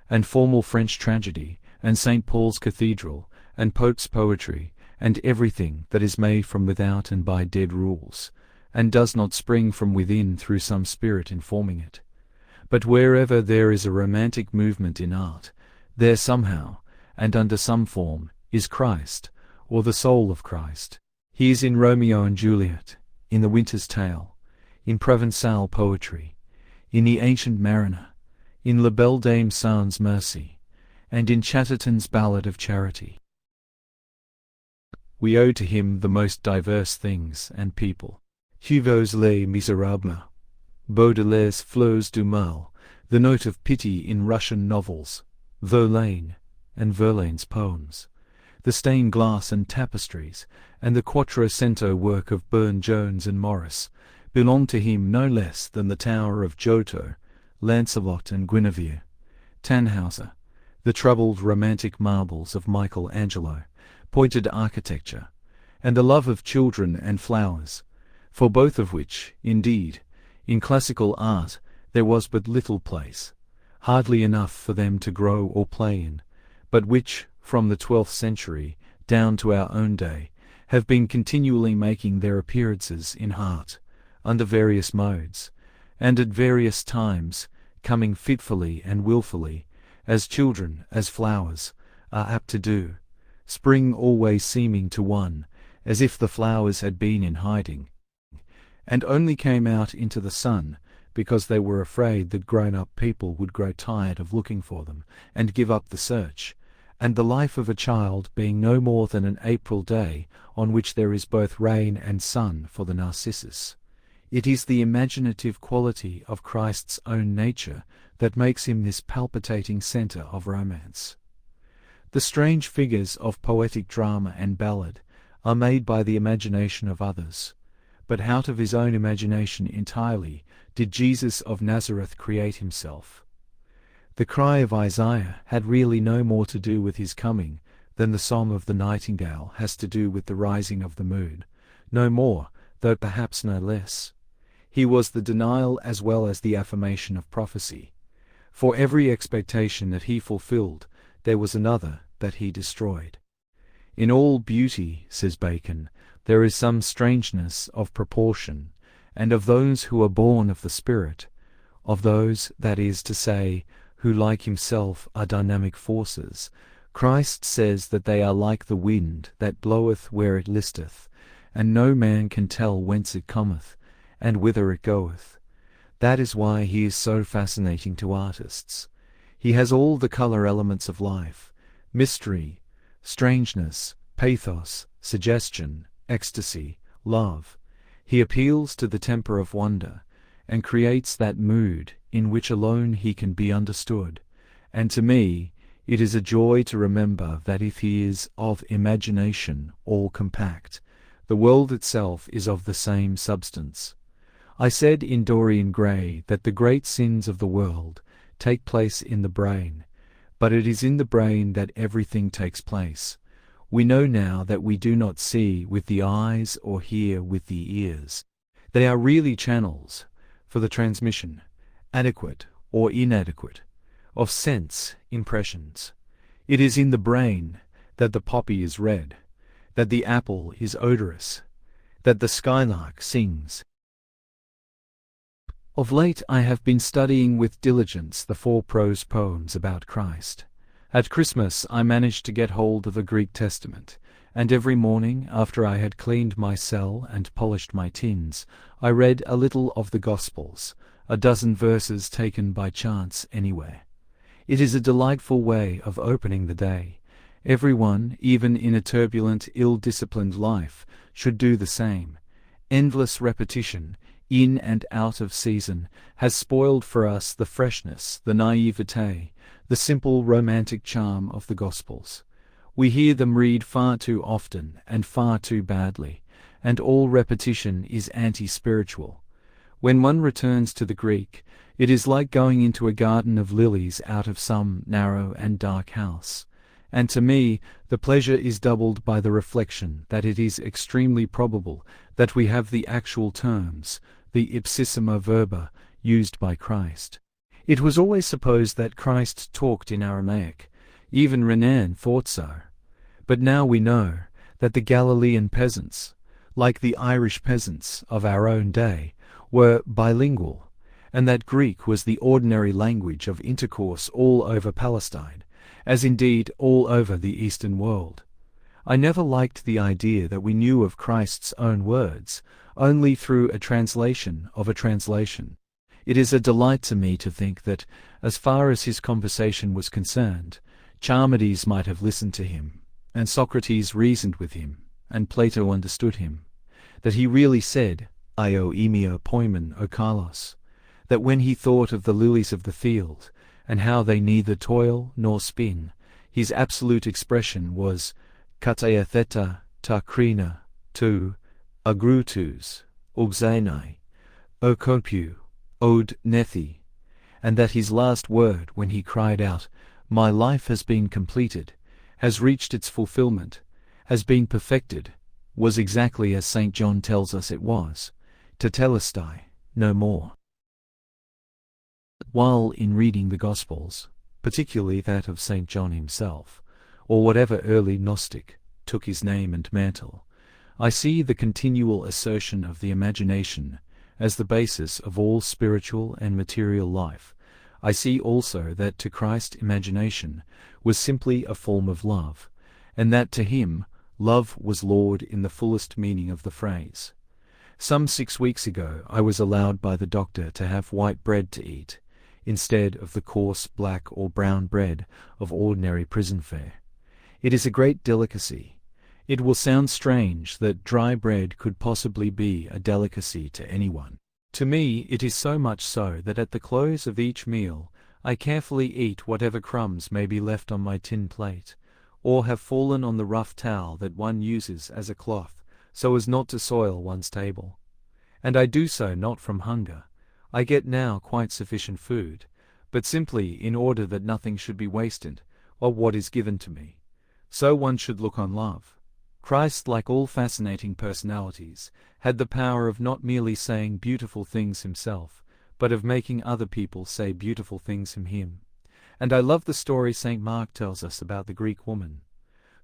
and formal French tragedy, and St. Paul's Cathedral, and Pope's poetry, and everything that is made from without and by dead rules, and does not spring from within through some spirit informing it. But wherever there is a romantic movement in art, there somehow, and under some form, is Christ, or the soul of Christ. He is in Romeo and Juliet, in The Winter's Tale, in Provençal poetry, in The Ancient Mariner, in La Belle Dame Sans Merci, and in Chatterton's Ballad of Charity. We owe to him the most diverse things and people. Hugo's Les Miserables, Baudelaire's Fleurs du Mal, the note of pity in Russian novels, Verlaine, and Verlaine's poems, the stained glass and tapestries, and the quattrocento work of Burne-Jones and Morris, belonged to him no less than the Tower of Giotto, Lancelot and Guinevere, Tannhauser, the troubled romantic marbles of Michelangelo, pointed architecture, and the love of children and flowers, for both of which, indeed, in classical art there was but little place, hardly enough for them to grow or play in, but which, from the 12th century down to our own day, have been continually making their appearances in art, under various modes, and at various times, coming fitfully and wilfully, as children, as flowers, are apt to do, spring always seeming to one, as if the flowers had been in hiding, and only came out into the sun because they were afraid that grown-up people would grow tired of looking for them, and give up the search, and the life of a child being no more than an April day on which there is both rain and sun for the narcissus. It is the imaginative quality of Christ's own nature that makes him this palpitating centre of romance. The strange figures of poetic drama and ballad are made by the imagination of others, but out of his own imagination entirely did Jesus of Nazareth create himself. The cry of Isaiah had really no more to do with his coming than the song of the nightingale has to do with the rising of the moon, no more, though perhaps no less. He was the denial as well as the affirmation of prophecy. For every expectation that he fulfilled, there was another that he destroyed. In all beauty, says Bacon, there is some strangeness of proportion, and of those who are born of the Spirit, of those, that is to say, who like himself are dynamic forces, Christ says that they are like the wind that bloweth where it listeth, and no man can tell whence it cometh, and whither it goeth. That is why he is so fascinating to artists. He has all the colour elements of life, mystery, strangeness, pathos, suggestion, ecstasy, love. He appeals to the temper of wonder, and creates that mood in which alone he can be understood, and to me it is a joy to remember that if he is of imagination all compact, the world itself is of the same substance. I said in Dorian Gray that the great sins of the world take place in the brain, but it is in the brain that everything takes place. We know now that we do not see with the eyes or hear with the ears. They are really channels for the transmission, adequate or inadequate, of sense impressions. It is in the brain that the poppy is red, that the apple is odorous, that the skylark sings. Of late I have been studying with diligence the 4 prose poems about Christ. At Christmas I managed to get hold of the Greek Testament, and every morning, after I had cleaned my cell and polished my tins, I read a little of the Gospels, a dozen verses taken by chance anywhere. It is a delightful way of opening the day. Everyone, even in a turbulent, ill-disciplined life, should do the same. Endless repetition, in and out of season, has spoiled for us the freshness, the naivete, the simple romantic charm of the Gospels. We hear them read far too often and far too badly, and all repetition is anti-spiritual. When one returns to the Greek, it is like going into a garden of lilies out of some narrow and dark house. And to me, the pleasure is doubled by the reflection that it is extremely probable that we have the actual terms, the ipsissima verba, used by Christ. It was always supposed that Christ talked in Aramaic. Even Renan thought so. But now we know that the Galilean peasants, like the Irish peasants of our own day, were bilingual, and that Greek was the ordinary language of intercourse all over Palestine, as indeed all over the Eastern world. I never liked the idea that we knew of Christ's own words only through a translation of a translation. It is a delight to me to think that, as far as his conversation was concerned, Charmides might have listened to him, and Socrates reasoned with him, and Plato understood him, that he really said, "Io emia poimen o Carlos," that when he thought of the lilies of the field, and how they neither toil nor spin, his absolute expression was "Kataia theta ta krina tu agrutus, uxenai," O Kopu, Ode Nethi, and that his last word when he cried out, "My life has been completed, has reached its fulfillment, has been perfected," was exactly as St. John tells us it was, tetelestai, no more. While in reading the Gospels, particularly that of St. John himself, or whatever early Gnostic took his name and mantle, I see the continual assertion of the imagination as the basis of all spiritual and material life. I see also that to Christ imagination was simply a form of love, and that to him love was Lord in the fullest meaning of the phrase. Some 6 weeks ago I was allowed by the doctor to have white bread to eat, instead of the coarse black or brown bread of ordinary prison fare. It is a great delicacy. It will sound strange that dry bread could possibly be a delicacy to anyone. To me it is so much so that at the close of each meal I carefully eat whatever crumbs may be left on my tin plate, or have fallen on the rough towel that one uses as a cloth, so as not to soil one's table. And I do so not from hunger. I get now quite sufficient food, but simply in order that nothing should be wasted of what is given to me. So one should look on love. Christ, like all fascinating personalities, had the power of not merely saying beautiful things himself, but of making other people say beautiful things from him. And I love the story St. Mark tells us about the Greek woman,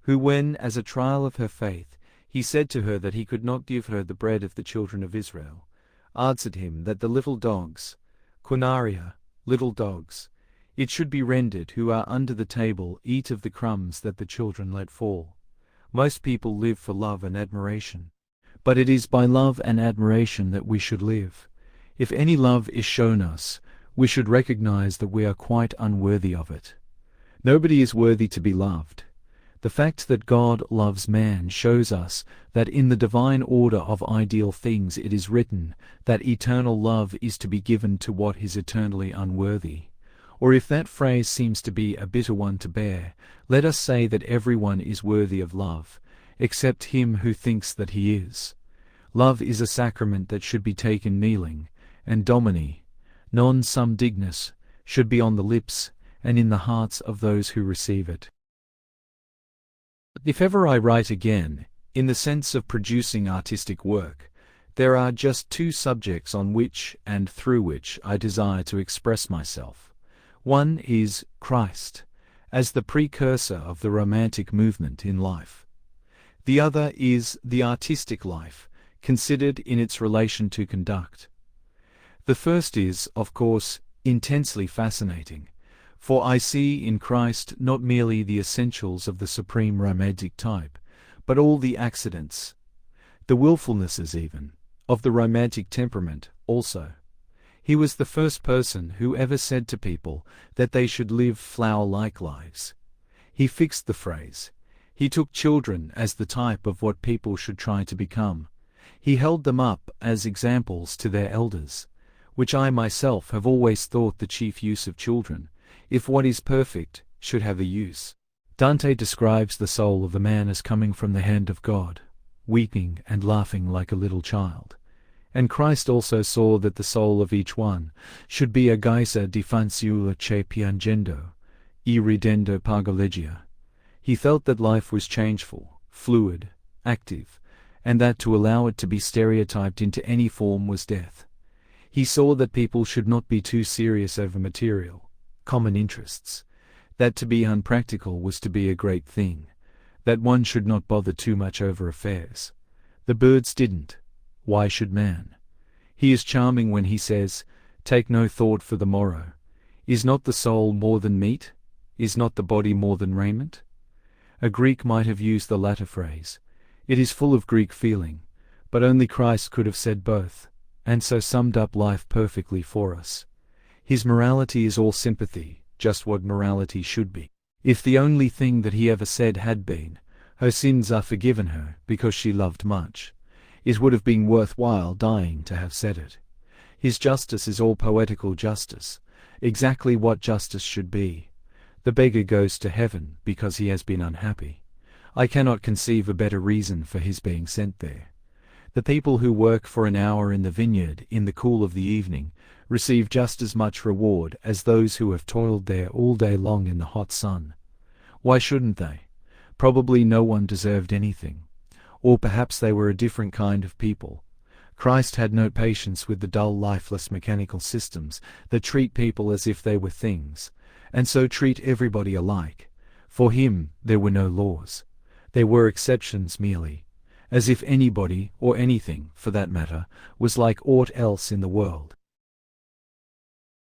who when, as a trial of her faith, he said to her that he could not give her the bread of the children of Israel, answered him that the little dogs, quinaria, little dogs, it should be rendered, who are under the table, eat of the crumbs that the children let fall. Most people live for love and admiration. But it is by love and admiration that we should live. If any love is shown us, we should recognize that we are quite unworthy of it. Nobody is worthy to be loved. The fact that God loves man shows us that in the divine order of ideal things it is written that eternal love is to be given to what is eternally unworthy. Or if that phrase seems to be a bitter one to bear, let us say that everyone is worthy of love, except him who thinks that he is. Love is a sacrament that should be taken kneeling, and Domini, non sum dignus, should be on the lips and in the hearts of those who receive it. If ever I write again, in the sense of producing artistic work, there are just 2 subjects on which and through which I desire to express myself. One is Christ, as the precursor of the romantic movement in life. The other is the artistic life, considered in its relation to conduct. The first is, of course, intensely fascinating, for I see in Christ not merely the essentials of the supreme romantic type, but all the accidents, the willfulnesses even, of the romantic temperament also. He was the first person who ever said to people that they should live flower-like lives. He fixed the phrase. He took children as the type of what people should try to become. He held them up as examples to their elders, which I myself have always thought the chief use of children, if what is perfect should have a use. Dante describes the soul of a man as coming from the hand of God, weeping and laughing like a little child. And Christ also saw that the soul of each one should be a gaisa di fanciulla che piangendo, e ridendo pargoleggia. He felt that life was changeful, fluid, active, and that to allow it to be stereotyped into any form was death. He saw that people should not be too serious over material, common interests, that to be unpractical was to be a great thing, that one should not bother too much over affairs. The birds didn't. Why should man? He is charming when he says, "Take no thought for the morrow. Is not the soul more than meat? Is not the body more than raiment?" A Greek might have used the latter phrase. It is full of Greek feeling, but only Christ could have said both, and so summed up life perfectly for us. His morality is all sympathy, just what morality should be. If the only thing that he ever said had been, "Her sins are forgiven her because she loved much," it would have been worthwhile dying to have said it. His justice is all poetical justice, exactly what justice should be. The beggar goes to heaven because he has been unhappy. I cannot conceive a better reason for his being sent there. The people who work for an hour in the vineyard in the cool of the evening receive just as much reward as those who have toiled there all day long in the hot sun. Why shouldn't they? Probably no one deserved anything. Or perhaps they were a different kind of people. Christ had no patience with the dull, lifeless mechanical systems that treat people as if they were things, and so treat everybody alike. For him there were no laws. There were exceptions merely, as if anybody, or anything, for that matter, was like aught else in the world.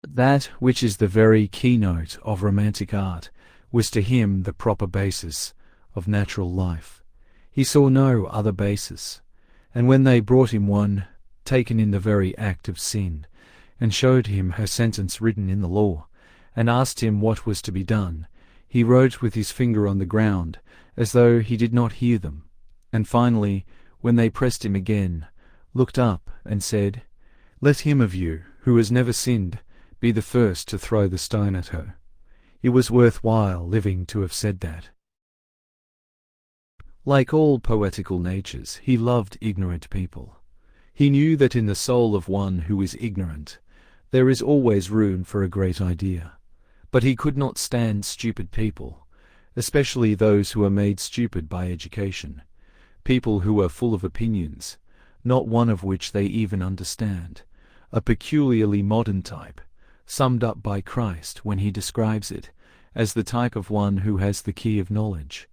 That which is the very keynote of romantic art was to him the proper basis of natural life. He saw no other basis, and when they brought him one, taken in the very act of sin, and showed him her sentence written in the law, and asked him what was to be done, he wrote with his finger on the ground, as though he did not hear them, and finally, when they pressed him again, looked up and said, "Let him of you, who has never sinned, be the first to throw the stone at her." It was worth while living to have said that. Like all poetical natures, he loved ignorant people. He knew that in the soul of one who is ignorant, there is always room for a great idea. But he could not stand stupid people, especially those who are made stupid by education, people who are full of opinions, not one of which they even understand, a peculiarly modern type, summed up by Christ when he describes it as the type of one who has the key of knowledge,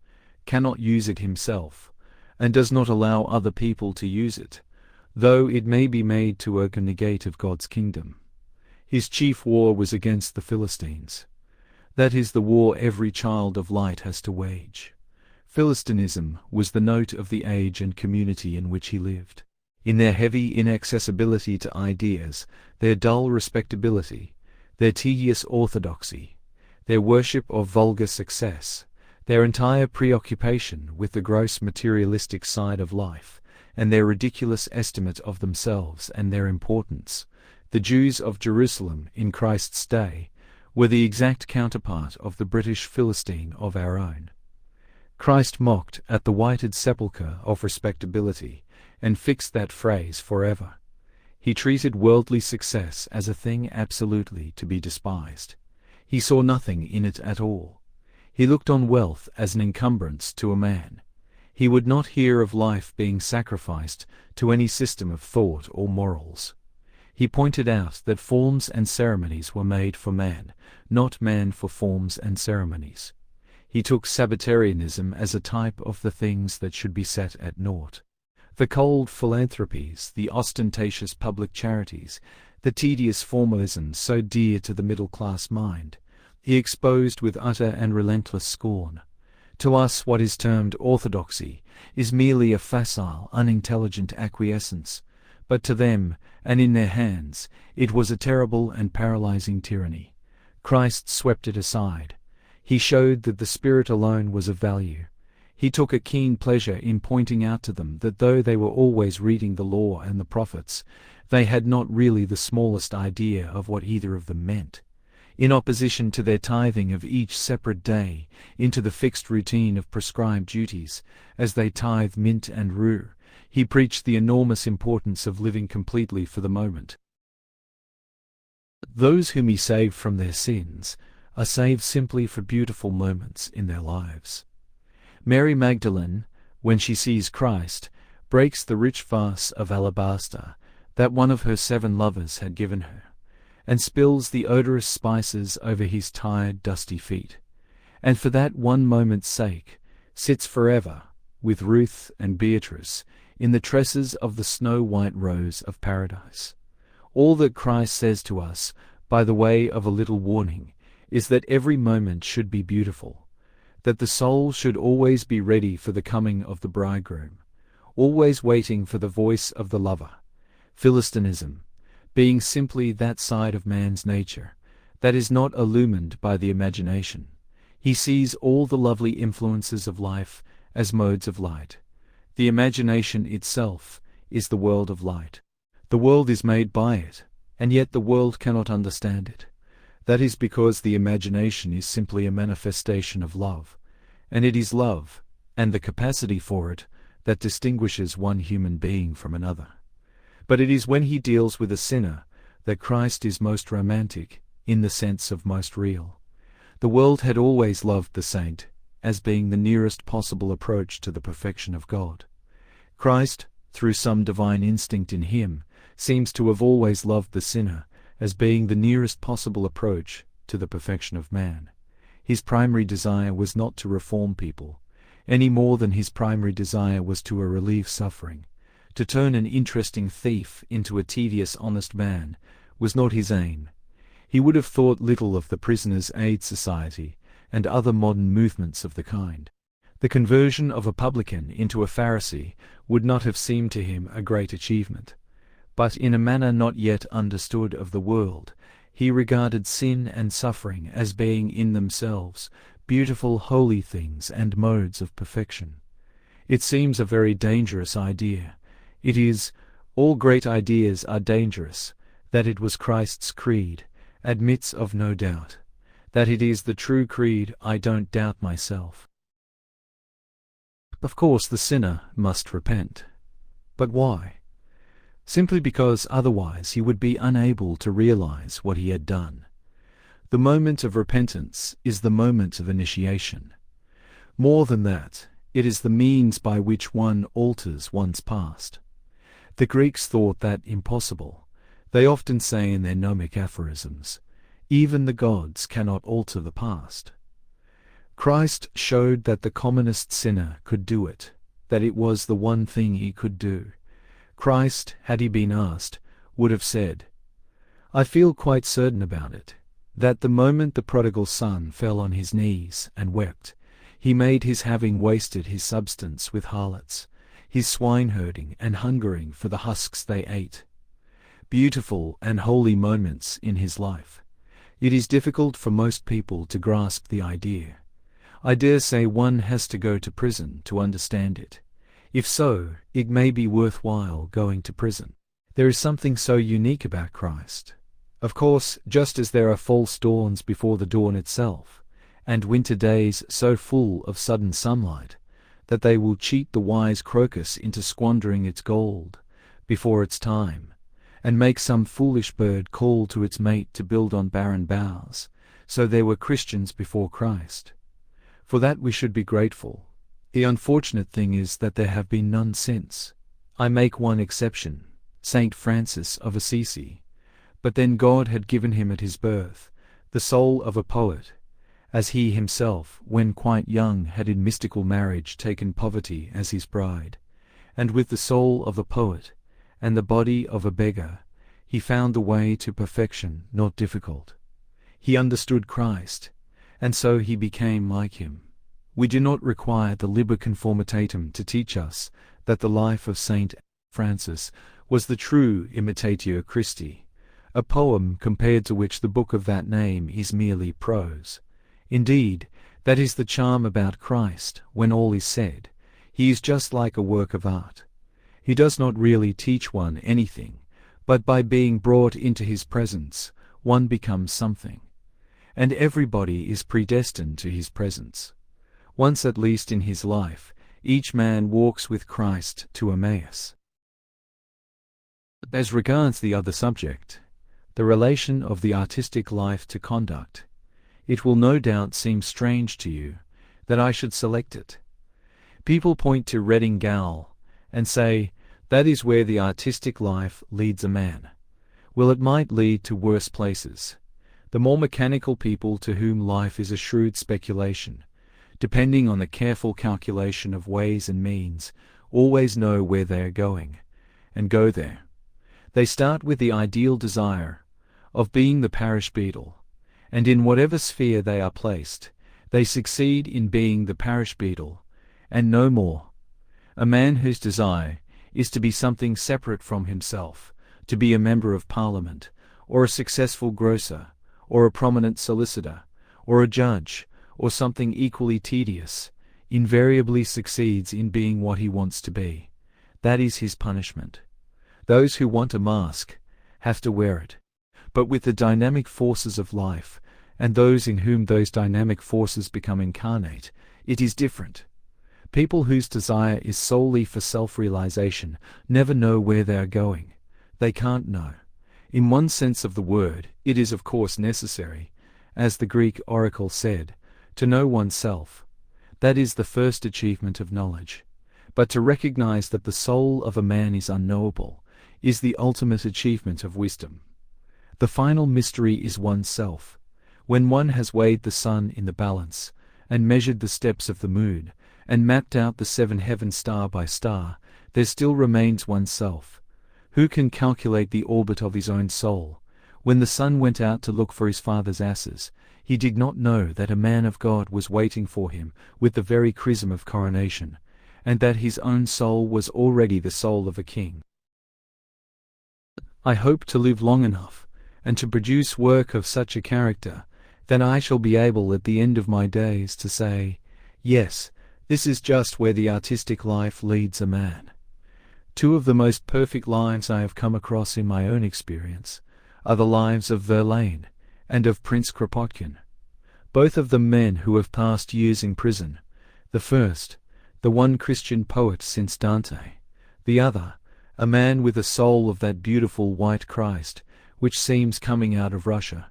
cannot use it himself, and does not allow other people to use it, though it may be made to open the gate of God's kingdom. His chief war was against the Philistines. That is the war every child of light has to wage. Philistinism was the note of the age and community in which he lived. In their heavy inaccessibility to ideas, their dull respectability, their tedious orthodoxy, their worship of vulgar success, their entire preoccupation with the gross materialistic side of life, and their ridiculous estimate of themselves and their importance, the Jews of Jerusalem in Christ's day were the exact counterpart of the British Philistine of our own. Christ mocked at the whited sepulchre of respectability and fixed that phrase forever. He treated worldly success as a thing absolutely to be despised. He saw nothing in it at all. He looked on wealth as an encumbrance to a man. He would not hear of life being sacrificed to any system of thought or morals. He pointed out that forms and ceremonies were made for man, not man for forms and ceremonies. He took Sabbatarianism as a type of the things that should be set at naught. The cold philanthropies, the ostentatious public charities, the tedious formalisms so dear to the middle-class mind, he exposed with utter and relentless scorn. To us what is termed orthodoxy is merely a facile, unintelligent acquiescence, but to them, and in their hands, it was a terrible and paralyzing tyranny. Christ swept it aside. He showed that the Spirit alone was of value. He took a keen pleasure in pointing out to them that though they were always reading the law and the prophets, they had not really the smallest idea of what either of them meant. In opposition to their tithing of each separate day into the fixed routine of prescribed duties, as they tithe mint and rue, he preached the enormous importance of living completely for the moment. Those whom he saved from their sins are saved simply for beautiful moments in their lives. Mary Magdalene, when she sees Christ, breaks the rich vase of alabaster that one of her 7 lovers had given her, and spills the odorous spices over his tired, dusty feet, and for that one moment's sake sits forever, with Ruth and Beatrice, in the tresses of the snow-white rose of paradise. All that Christ says to us, by the way of a little warning, is that every moment should be beautiful, that the soul should always be ready for the coming of the bridegroom, always waiting for the voice of the lover. Philistinism, being simply that side of man's nature that is not illumined by the imagination. He sees all the lovely influences of life as modes of light. The imagination itself is the world of light. The world is made by it, and yet the world cannot understand it. That is because the imagination is simply a manifestation of love, and it is love, and the capacity for it, that distinguishes one human being from another. But it is when he deals with a sinner that Christ is most romantic, in the sense of most real. The world had always loved the saint as being the nearest possible approach to the perfection of God. Christ, through some divine instinct in him, seems to have always loved the sinner as being the nearest possible approach to the perfection of man. His primary desire was not to reform people, any more than his primary desire was to relieve suffering. To turn an interesting thief into a tedious honest man was not his aim. He would have thought little of the Prisoners' Aid Society and other modern movements of the kind. The conversion of a publican into a Pharisee would not have seemed to him a great achievement. But in a manner not yet understood of the world, he regarded sin and suffering as being in themselves beautiful holy things and modes of perfection. It seems a very dangerous idea. It is, all great ideas are dangerous. That it was Christ's creed admits of no doubt. That it is the true creed, I don't doubt myself. Of course the sinner must repent. But why? Simply because otherwise he would be unable to realize what he had done. The moment of repentance is the moment of initiation. More than that, it is the means by which one alters one's past. The Greeks thought that impossible. They often say in their gnomic aphorisms, even the gods cannot alter the past. Christ showed that the commonest sinner could do it, that it was the one thing he could do. Christ, had he been asked, would have said, I feel quite certain about it, that the moment the prodigal son fell on his knees and wept, he made his having wasted his substance with harlots, his swineherding and hungering for the husks they ate. Beautiful and holy moments in his life. It is difficult for most people to grasp the idea. I dare say one has to go to prison to understand it. If so, it may be worthwhile going to prison. There is something so unique about Christ. Of course, just as there are false dawns before the dawn itself, and winter days so full of sudden sunlight, that they will cheat the wise crocus into squandering its gold before its time, and make some foolish bird call to its mate to build on barren boughs, so there were Christians before Christ. For that we should be grateful. The unfortunate thing is that there have been none since. I make one exception, Saint Francis of Assisi. But then God had given him at his birth the soul of a poet, as he himself, when quite young, had in mystical marriage taken poverty as his bride, and with the soul of a poet and the body of a beggar, he found the way to perfection not difficult. He understood Christ, and so he became like him. We do not require the Liber Conformitatem to teach us that the life of Saint Francis was the true Imitatio Christi, a poem compared to which the book of that name is merely prose. Indeed, that is the charm about Christ, when all is said. He is just like a work of art. He does not really teach one anything, but by being brought into his presence, one becomes something. And everybody is predestined to his presence. Once at least in his life, each man walks with Christ to Emmaus. As regards the other subject, the relation of the artistic life to conduct, it will no doubt seem strange to you that I should select it. People point to Reading Gaol and say, that is where the artistic life leads a man. Well, it might lead to worse places. The more mechanical people to whom life is a shrewd speculation, depending on the careful calculation of ways and means, always know where they are going, and go there. They start with the ideal desire of being the parish beadle, and in whatever sphere they are placed, they succeed in being the parish beadle, and no more. A man whose desire is to be something separate from himself, to be a member of Parliament, or a successful grocer, or a prominent solicitor, or a judge, or something equally tedious, invariably succeeds in being what he wants to be. That is his punishment. Those who want a mask have to wear it. But with the dynamic forces of life, and those in whom those dynamic forces become incarnate, it is different. People whose desire is solely for self-realization never know where they are going. They can't know. In one sense of the word, it is of course necessary, as the Greek oracle said, to know oneself. That is the first achievement of knowledge. But to recognize that the soul of a man is unknowable is the ultimate achievement of wisdom. The final mystery is oneself. When one has weighed the sun in the balance, and measured the steps of the moon, and mapped out the 7 heavens star by star, there still remains oneself. Who can calculate the orbit of his own soul? When the son went out to look for his father's asses, he did not know that a man of God was waiting for him with the very chrism of coronation, and that his own soul was already the soul of a king. I hope to live long enough, and to produce work of such a character, that I shall be able at the end of my days to say, yes, this is just where the artistic life leads a man. 2 of the most perfect lives I have come across in my own experience are the lives of Verlaine and of Prince Kropotkin, both of them men who have passed years in prison. The first, the one Christian poet since Dante; the other, a man with a soul of that beautiful white Christ which seems coming out of Russia.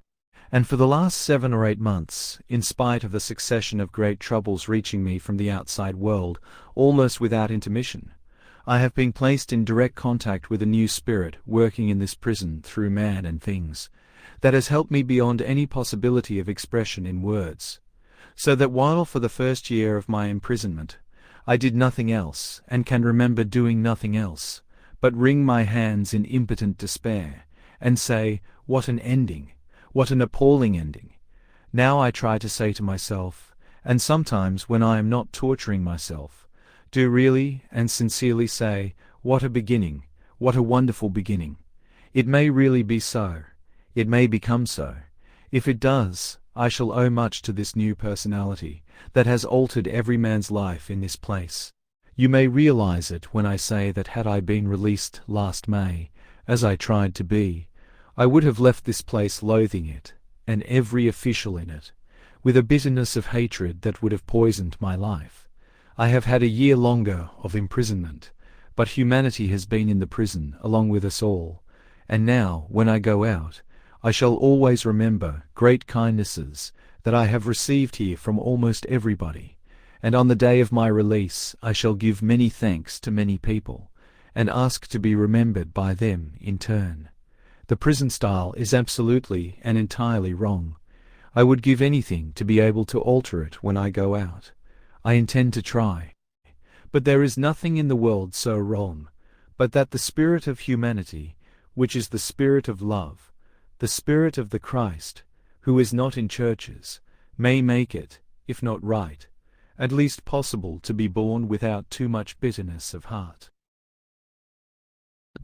And for the last 7 or 8 months, in spite of the succession of great troubles reaching me from the outside world, almost without intermission, I have been placed in direct contact with a new spirit working in this prison through man and things, that has helped me beyond any possibility of expression in words. So that while for the first year of my imprisonment I did nothing else, and can remember doing nothing else, but wring my hands in impotent despair, and say, what an ending! What an appalling ending! Now I try to say to myself, and sometimes when I am not torturing myself, do really and sincerely say, what a beginning, what a wonderful beginning. It may really be so. It may become so. If it does, I shall owe much to this new personality that has altered every man's life in this place. You may realize it when I say that had I been released last May, as I tried to be, I would have left this place loathing it, and every official in it, with a bitterness of hatred that would have poisoned my life. I have had a year longer of imprisonment, but humanity has been in the prison along with us all, and now, when I go out, I shall always remember great kindnesses that I have received here from almost everybody, and on the day of my release I shall give many thanks to many people, and ask to be remembered by them in turn. The prison style is absolutely and entirely wrong. I would give anything to be able to alter it when I go out. I intend to try. But there is nothing in the world so wrong, but that the spirit of humanity, which is the spirit of love, the spirit of the Christ, who is not in churches, may make it, if not right, at least possible to be born without too much bitterness of heart.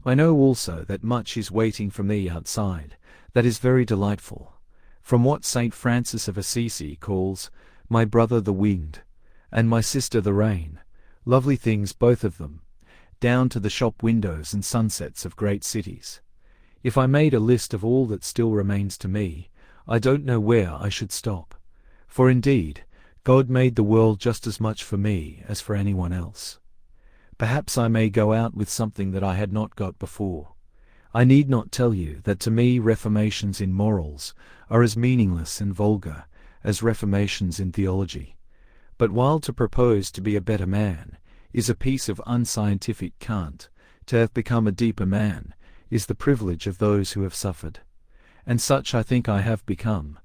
I know also that much is waiting for me outside that is very delightful, from what St. Francis of Assisi calls my brother the wind, and my sister the rain, lovely things both of them, down to the shop windows and sunsets of great cities. If I made a list of all that still remains to me, I don't know where I should stop, for indeed, God made the world just as much for me as for anyone else. Perhaps I may go out with something that I had not got before. I need not tell you that to me reformations in morals are as meaningless and vulgar as reformations in theology. But while to propose to be a better man is a piece of unscientific cant, to have become a deeper man is the privilege of those who have suffered. And such I think I have become.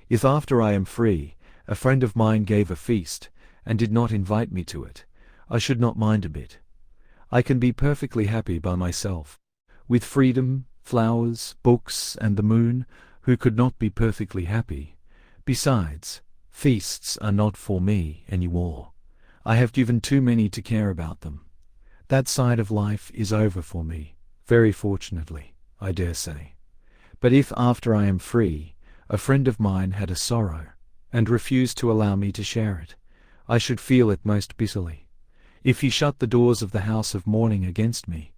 If after I am free, a friend of mine gave a feast, and did not invite me to it, I should not mind a bit. I can be perfectly happy by myself. With freedom, flowers, books, and the moon, who could not be perfectly happy? Besides, feasts are not for me any more. I have given too many to care about them. That side of life is over for me, very fortunately, I dare say. But if after I am free, a friend of mine had a sorrow, and refused to allow me to share it, I should feel it most bitterly. If he shut the doors of the house of mourning against me,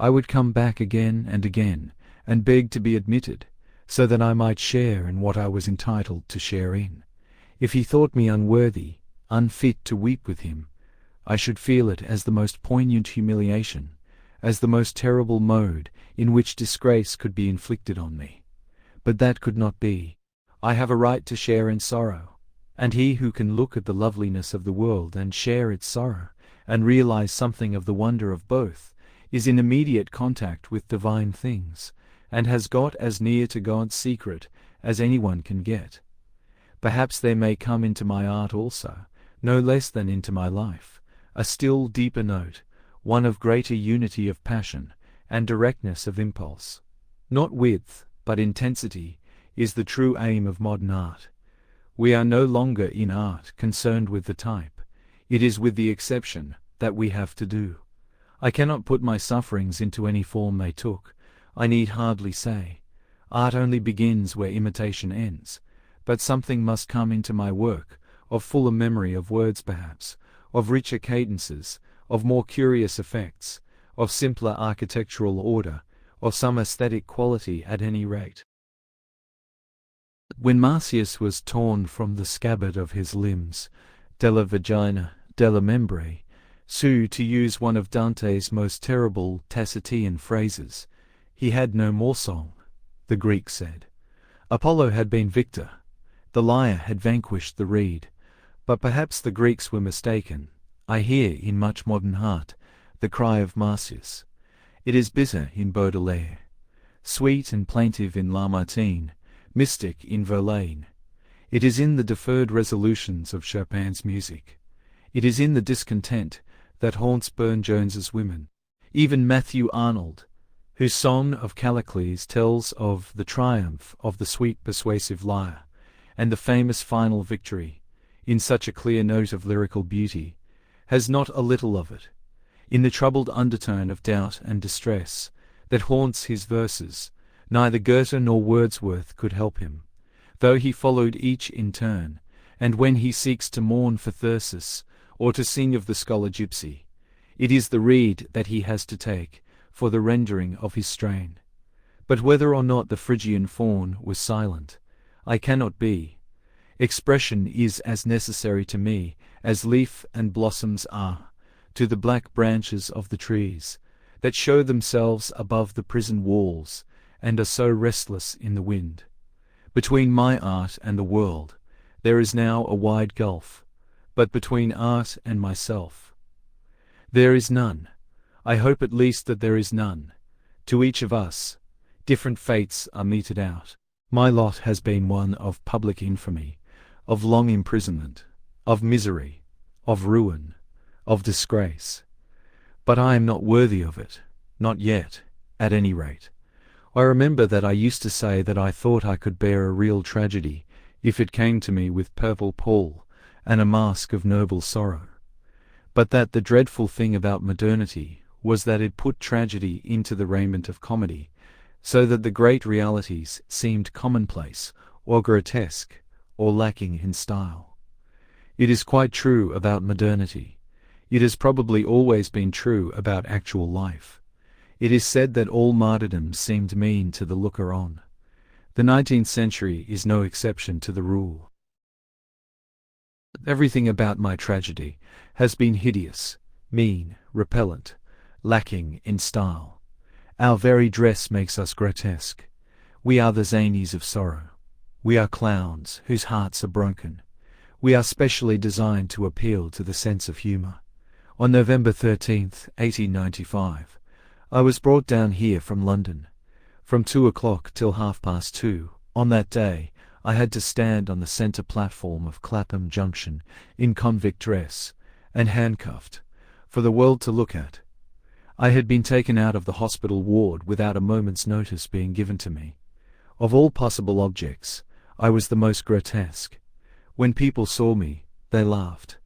I would come back again and beg to be admitted, so that I might share in what I was entitled to share in. If he thought me unworthy, unfit to weep with him, I should feel it as the most poignant humiliation, as the most terrible mode in which disgrace could be inflicted on me. But that could not be. I have a right to share in sorrow, and he who can look at the loveliness of the world and share its sorrow, and realize something of the wonder of both, is in immediate contact with divine things, and has got as near to God's secret as anyone can get. Perhaps there may come into my art also, no less than into my life, a still deeper note, one of greater unity of passion and directness of impulse. Not width, but intensity, is the true aim of modern art. We are no longer in art concerned with the type. It is with the exception that we have to do. I cannot put my sufferings into any form they took. I need hardly say. Art only begins where imitation ends. But something must come into my work, of fuller memory of words perhaps, of richer cadences, of more curious effects, of simpler architectural order, of some aesthetic quality at any rate. When Marsyas was torn from the scabbard of his limbs, della vagina, della membrae, su, to use one of Dante's most terrible Tacitian phrases, he had no more song, the Greeks said. Apollo had been victor. The lyre had vanquished the reed, but perhaps the Greeks were mistaken. I hear in much modern art the cry of Marsyas. It is bitter in Baudelaire, sweet and plaintive in Lamartine, mystic in Verlaine. It is in the deferred resolutions of Chopin's music. It is in the discontent that haunts Burne-Jones's women. Even Matthew Arnold, whose Song of Callicles tells of the triumph of the sweet persuasive lyre, and the famous final victory, in such a clear note of lyrical beauty, has not a little of it. In the troubled undertone of doubt and distress that haunts his verses, neither Goethe nor Wordsworth could help him, though he followed each in turn, and when he seeks to mourn for Thyrsis, or to sing of the scholar gypsy, it is the reed that he has to take for the rendering of his strain. But whether or not the Phrygian faun was silent, I cannot be. Expression is as necessary to me as leaf and blossoms are to the black branches of the trees that show themselves above the prison walls and are so restless in the wind. Between my art and the world there is now a wide gulf, but between art and myself there is none. I hope at least that there is none. To each of us, different fates are meted out. My lot has been one of public infamy, of long imprisonment, of misery, of ruin, of disgrace. But I am not worthy of it, not yet, at any rate. I remember that I used to say that I thought I could bear a real tragedy if it came to me with purple pall and a mask of noble sorrow, but that the dreadful thing about modernity was that it put tragedy into the raiment of comedy, so that the great realities seemed commonplace or grotesque or lacking in style. It is quite true about modernity. It has probably always been true about actual life. It is said that all martyrdom seemed mean to the looker-on. The 19th century is no exception to the rule. Everything about my tragedy has been hideous, mean, repellent, lacking in style. Our very dress makes us grotesque. We are the zanies of sorrow. We are clowns whose hearts are broken. We are specially designed to appeal to the sense of humour. On November 13th, 1895, I was brought down here from London. From 2 o'clock till 2:30, on that day, I had to stand on the centre platform of Clapham Junction in convict dress, and handcuffed, for the world to look at. I had been taken out of the hospital ward without a moment's notice being given to me. Of all possible objects, I was the most grotesque. When people saw me, they laughed.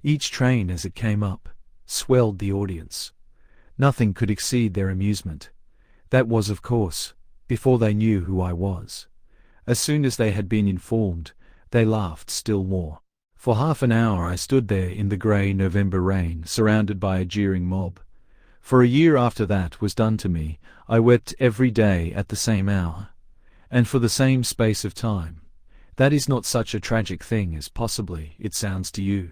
Each train as it came up swelled the audience. Nothing could exceed their amusement. That was, of course, before they knew who I was. As soon as they had been informed, they laughed still more. For half an hour I stood there in the grey November rain, surrounded by a jeering mob. For a year after that was done to me, I wept every day at the same hour, and for the same space of time. That is not such a tragic thing as possibly it sounds to you.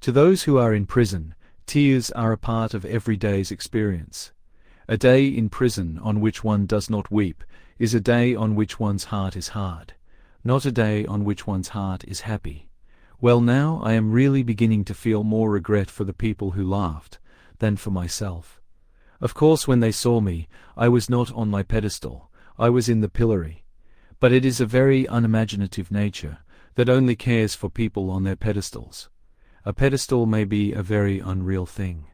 To those who are in prison, tears are a part of every day's experience. A day in prison on which one does not weep is a day on which one's heart is hard, not a day on which one's heart is happy. Well, now I am really beginning to feel more regret for the people who laughed than for myself. Of course, when they saw me, I was not on my pedestal, I was in the pillory. But it is a very unimaginative nature that only cares for people on their pedestals. A pedestal may be a very unreal thing.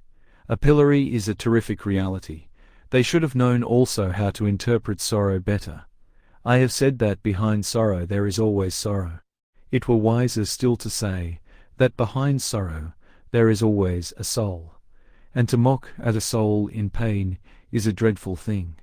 A pillory is a terrific reality. They should have known also how to interpret sorrow better. I have said that behind sorrow there is always sorrow. It were wiser still to say that behind sorrow there is always a soul. And to mock at a soul in pain is a dreadful thing.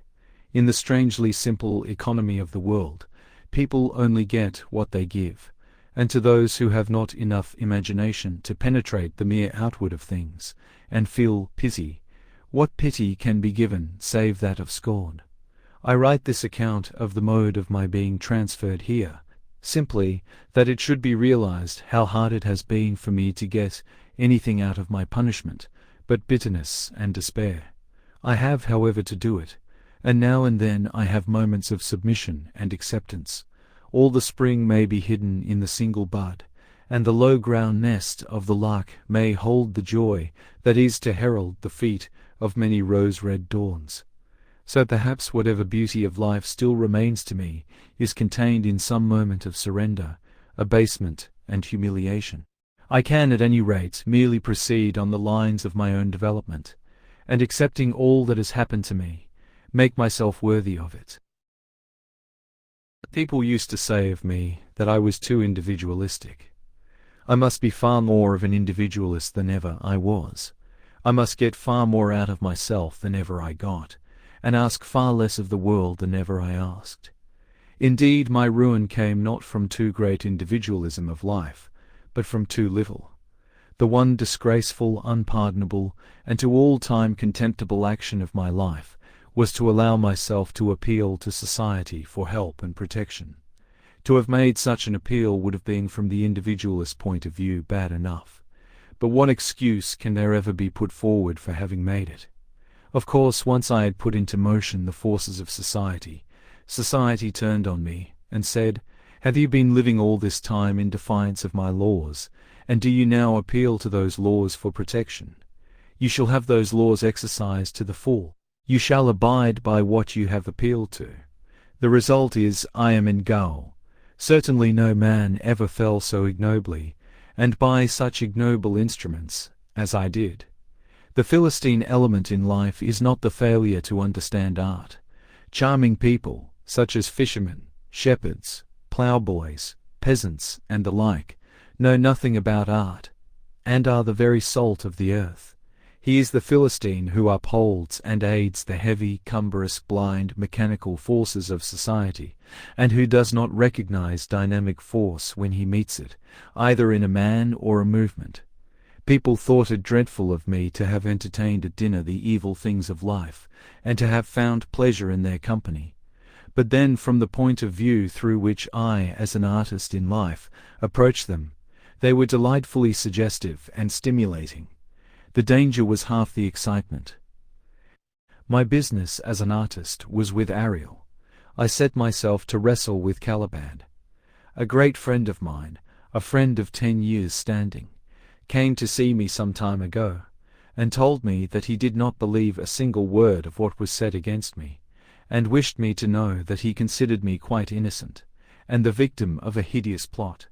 In the strangely simple economy of the world, people only get what they give, and to those who have not enough imagination to penetrate the mere outward of things, and feel pity, what pity can be given save that of scorn? I write this account of the mode of my being transferred here, simply that it should be realized how hard it has been for me to get anything out of my punishment, but bitterness and despair. I have, however, to do it, and now and then I have moments of submission and acceptance. All the spring may be hidden in the single bud, and the low-ground nest of the lark may hold the joy that is to herald the feet of many rose-red dawns. So perhaps whatever beauty of life still remains to me is contained in some moment of surrender, abasement, and humiliation. I can, at any rate, merely proceed on the lines of my own development, and accepting all that has happened to me, make myself worthy of it. People used to say of me that I was too individualistic. I must be far more of an individualist than ever I was. I must get far more out of myself than ever I got, and ask far less of the world than ever I asked. Indeed, my ruin came not from too great individualism of life, but from too little. The one disgraceful, unpardonable, and to all time contemptible action of my life was to allow myself to appeal to society for help and protection. To have made such an appeal would have been from the individualist point of view bad enough. But what excuse can there ever be put forward for having made it? Of course, once I had put into motion the forces of society, society turned on me and said, "Have you been living all this time in defiance of my laws, and do you now appeal to those laws for protection? You shall have those laws exercised to the full. You shall abide by what you have appealed to." The result is, I am in gaol. Certainly no man ever fell so ignobly, and by such ignoble instruments, as I did. The Philistine element in life is not the failure to understand art. Charming people, such as fishermen, shepherds, ploughboys, peasants, and the like, know nothing about art, and are the very salt of the earth. He is the Philistine who upholds and aids the heavy, cumbrous, blind, mechanical forces of society, and who does not recognize dynamic force when he meets it, either in a man or a movement. People thought it dreadful of me to have entertained at dinner the evil things of life, and to have found pleasure in their company. But then, from the point of view through which I, as an artist in life, approached them, they were delightfully suggestive and stimulating. The danger was half the excitement. My business as an artist was with Ariel. I set myself to wrestle with Caliban. A great friend of mine, a friend of 10 years' standing, came to see me some time ago, and told me that he did not believe a single word of what was said against me, and wished me to know that he considered me quite innocent, and the victim of a hideous plot.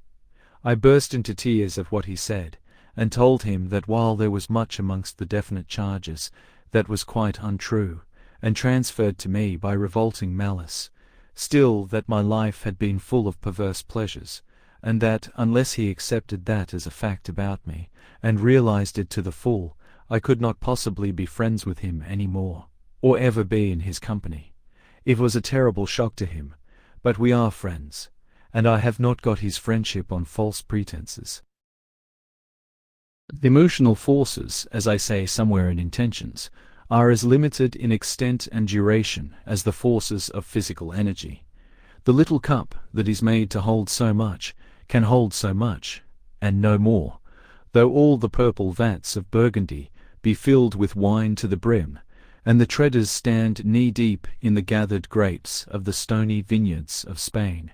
I burst into tears at what he said, and told him that while there was much amongst the definite charges that was quite untrue, and transferred to me by revolting malice, still that my life had been full of perverse pleasures, and that, unless he accepted that as a fact about me, and realized it to the full, I could not possibly be friends with him any more, or ever be in his company. It was a terrible shock to him, but we are friends, and I have not got his friendship on false pretenses. The emotional forces, as I say somewhere in Intentions, are as limited in extent and duration as the forces of physical energy. The little cup that is made to hold so much can hold so much, and no more. Though all the purple vats of Burgundy be filled with wine to the brim, and the treaders stand knee-deep in the gathered grapes of the stony vineyards of Spain,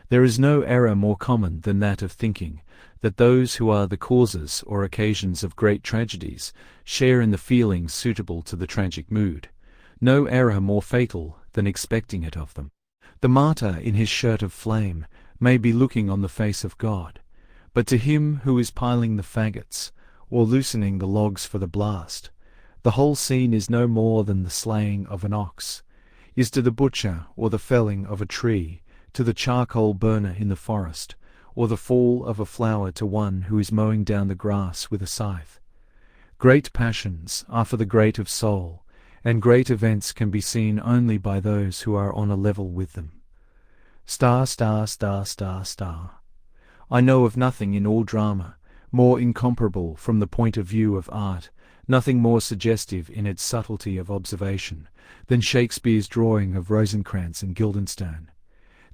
there is no error more common than that of thinking that those who are the causes or occasions of great tragedies share in the feelings suitable to the tragic mood, no error more fatal than expecting it of them. The martyr in his shirt of flame may be looking on the face of God, but to him who is piling the faggots, or loosening the logs for the blast, the whole scene is no more than the slaying of an ox, is to the butcher or the felling of a tree, to the charcoal burner in the forest, or the fall of a flower to one who is mowing down the grass with a scythe. Great passions are for the great of soul, and great events can be seen only by those who are on a level with them. Star, star, star, star, star. I know of nothing in all drama more incomparable from the point of view of art, nothing more suggestive in its subtlety of observation, than Shakespeare's drawing of Rosencrantz and Guildenstern.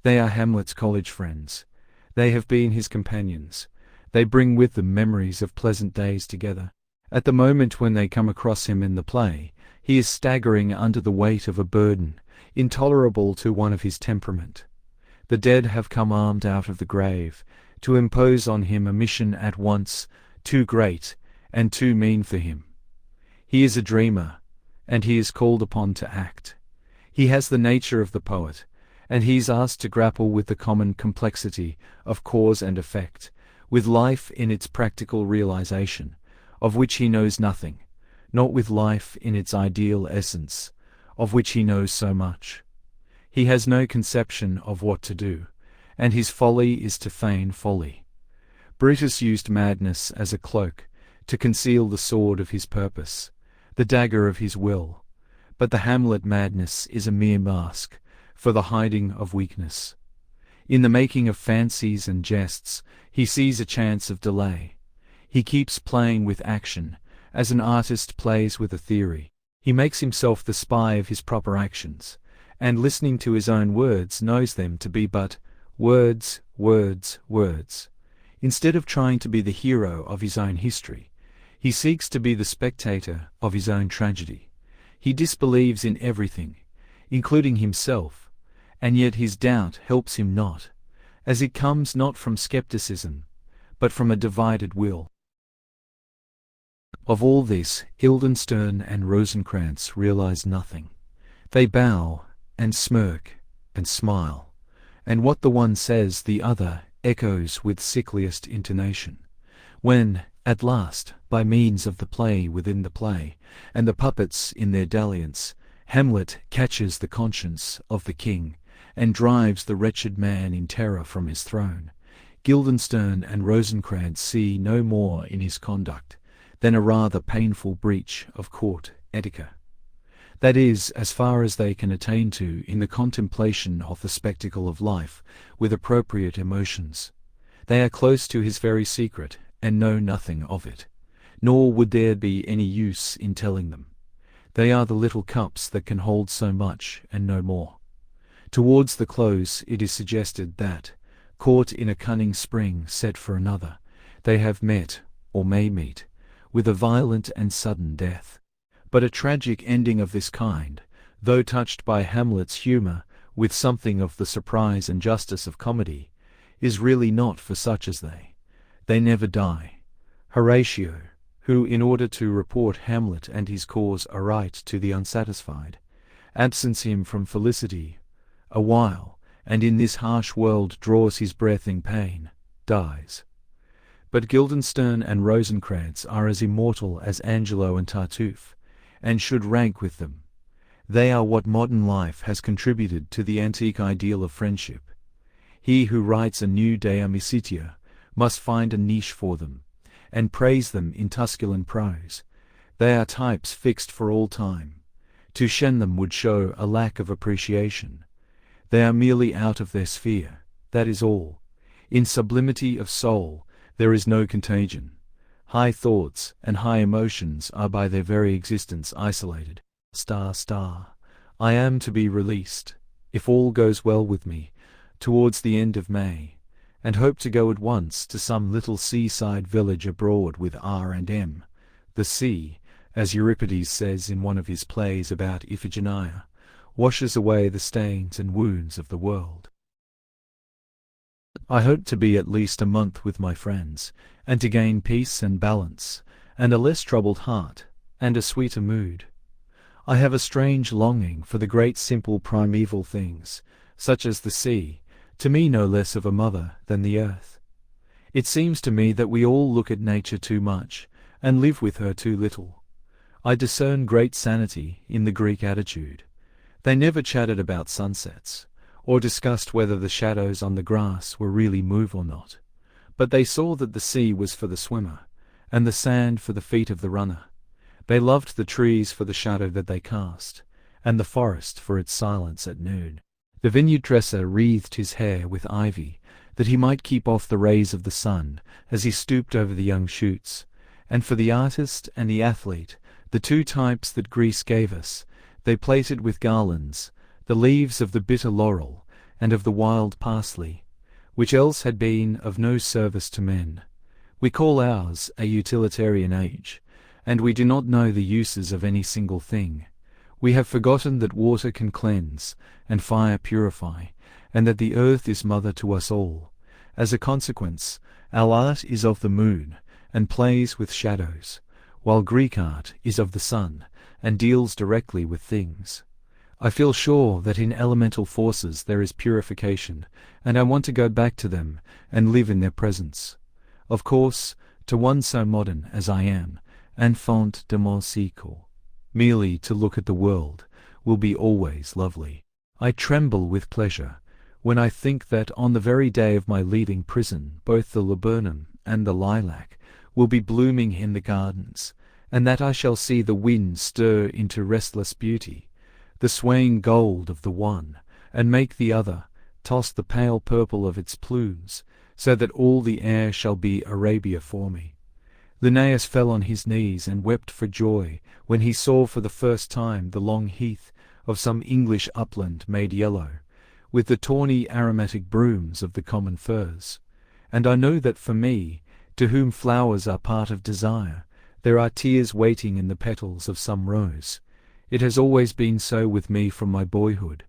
They are Hamlet's college friends. They have been his companions. They bring with them memories of pleasant days together. At the moment when they come across him in the play, he is staggering under the weight of a burden, intolerable to one of his temperament. The dead have come armed out of the grave, to impose on him a mission at once too great and too mean for him. He is a dreamer, and he is called upon to act. He has the nature of the poet, and he is asked to grapple with the common complexity of cause and effect, with life in its practical realization, of which he knows nothing, not with life in its ideal essence, of which he knows so much. He has no conception of what to do, and his folly is to feign folly. Brutus used madness as a cloak to conceal the sword of his purpose, the dagger of his will, but the Hamlet madness is a mere mask for the hiding of weakness. In the making of fancies and jests, he sees a chance of delay. He keeps playing with action, as an artist plays with a theory. He makes himself the spy of his proper actions, and listening to his own words knows them to be but words, words, words. Instead of trying to be the hero of his own history, he seeks to be the spectator of his own tragedy. He disbelieves in everything, including himself, and yet his doubt helps him not, as it comes not from skepticism, but from a divided will. Of all this, Guildenstern and Rosencrantz realize nothing. They bow, and smirk, and smile, and what the one says the other echoes with sickliest intonation. When, at last, by means of the play within the play, and the puppets in their dalliance, Hamlet catches the conscience of the king, and drives the wretched man in terror from his throne, Guildenstern and Rosencrantz see no more in his conduct than a rather painful breach of court etiquette. That is, as far as they can attain to in the contemplation of the spectacle of life with appropriate emotions. They are close to his very secret, and know nothing of it, nor would there be any use in telling them. They are the little cups that can hold so much and no more. Towards the close it is suggested that, caught in a cunning spring set for another, they have met, or may meet, with a violent and sudden death. But a tragic ending of this kind, though touched by Hamlet's humour with something of the surprise and justice of comedy, is really not for such as they. They never die. Horatio, who, in order to report Hamlet and his cause aright to the unsatisfied, absents him from felicity a while, and in this harsh world draws his breath in pain, dies. But Guildenstern and Rosencrantz are as immortal as Angelo and Tartuffe, and should rank with them. They are what modern life has contributed to the antique ideal of friendship. He who writes a new De Amicitia must find a niche for them, and praise them in Tusculan prose. They are types fixed for all time. To shun them would show a lack of appreciation. They are merely out of their sphere, that is all. In sublimity of soul there is no contagion. High thoughts and high emotions are by their very existence isolated. I am to be released, if all goes well with me, towards the end of May, and hope to go at once to some little seaside village abroad with R&M. The sea, as Euripides says in one of his plays about Iphigenia, washes away the stains and wounds of the world. I hope to be at least a month with my friends, and to gain peace and balance, and a less troubled heart, and a sweeter mood. I have a strange longing for the great simple primeval things, such as the sea, to me no less of a mother than the earth. It seems to me that we all look at nature too much, and live with her too little. I discern great sanity in the Greek attitude. They never chatted about sunsets, or discussed whether the shadows on the grass were really move or not, but they saw that the sea was for the swimmer, and the sand for the feet of the runner. They loved the trees for the shadow that they cast, and the forest for its silence at noon. The vineyard dresser wreathed his hair with ivy, that he might keep off the rays of the sun as he stooped over the young shoots, and for the artist and the athlete, the two types that Greece gave us, they plaited with garlands the leaves of the bitter laurel and of the wild parsley, which else had been of no service to men. We call ours a utilitarian age, and we do not know the uses of any single thing. We have forgotten that water can cleanse, and fire purify, and that the earth is mother to us all. As a consequence, our art is of the moon, and plays with shadows, while Greek art is of the sun, and deals directly with things. I feel sure that in elemental forces there is purification, and I want to go back to them and live in their presence. Of course, to one so modern as I am, enfant de mon siècle, merely to look at the world will be always lovely. I tremble with pleasure when I think that on the very day of my leaving prison both the laburnum and the lilac will be blooming in the gardens, and that I shall see the wind stir into restless beauty the swaying gold of the one, and make the other toss the pale purple of its plumes, so that all the air shall be Arabia for me. Linnaeus fell on his knees and wept for joy when he saw for the first time the long heath of some English upland made yellow, with the tawny aromatic brooms of the common firs. And I know that for me, to whom flowers are part of desire, there are tears waiting in the petals of some rose. It has always been so with me from my boyhood.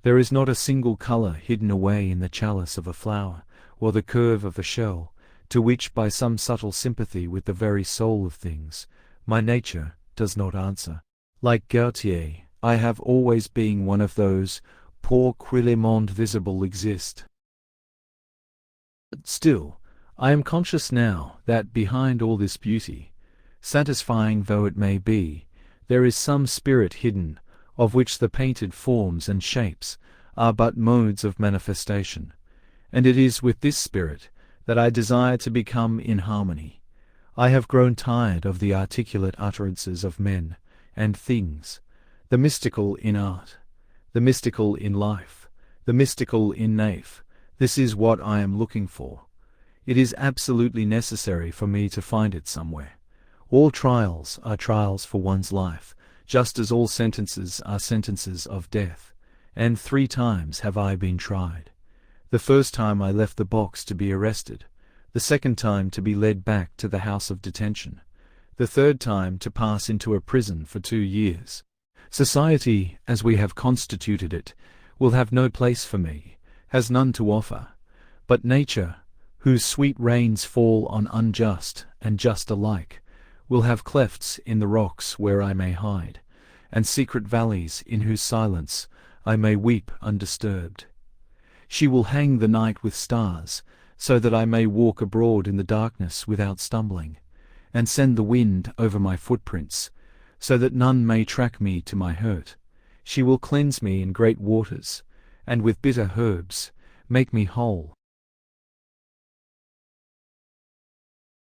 There is not a single colour hidden away in the chalice of a flower, or the curve of a shell, to which by some subtle sympathy with the very soul of things, my nature does not answer. Like Gautier, I have always been one of those pour qui le monde visible exist. Still, I am conscious now that behind all this beauty, satisfying though it may be, there is some spirit hidden, of which the painted forms and shapes are but modes of manifestation, and it is with this spirit that I desire to become in harmony. I have grown tired of the articulate utterances of men and things, the mystical in art, the mystical in life, the mystical in naif. This is what I am looking for. It is absolutely necessary for me to find it somewhere. All trials are trials for one's life, just as all sentences are sentences of death, and 3 times have I been tried. The first time I left the box to be arrested, the second time to be led back to the house of detention, the third time to pass into a prison for 2 years. Society, as we have constituted it, will have no place for me, has none to offer, but nature, whose sweet rains fall on unjust and just alike, will have clefts in the rocks where I may hide, and secret valleys in whose silence I may weep undisturbed. She will hang the night with stars, so that I may walk abroad in the darkness without stumbling, and send the wind over my footprints, so that none may track me to my hurt. She will cleanse me in great waters, and with bitter herbs make me whole.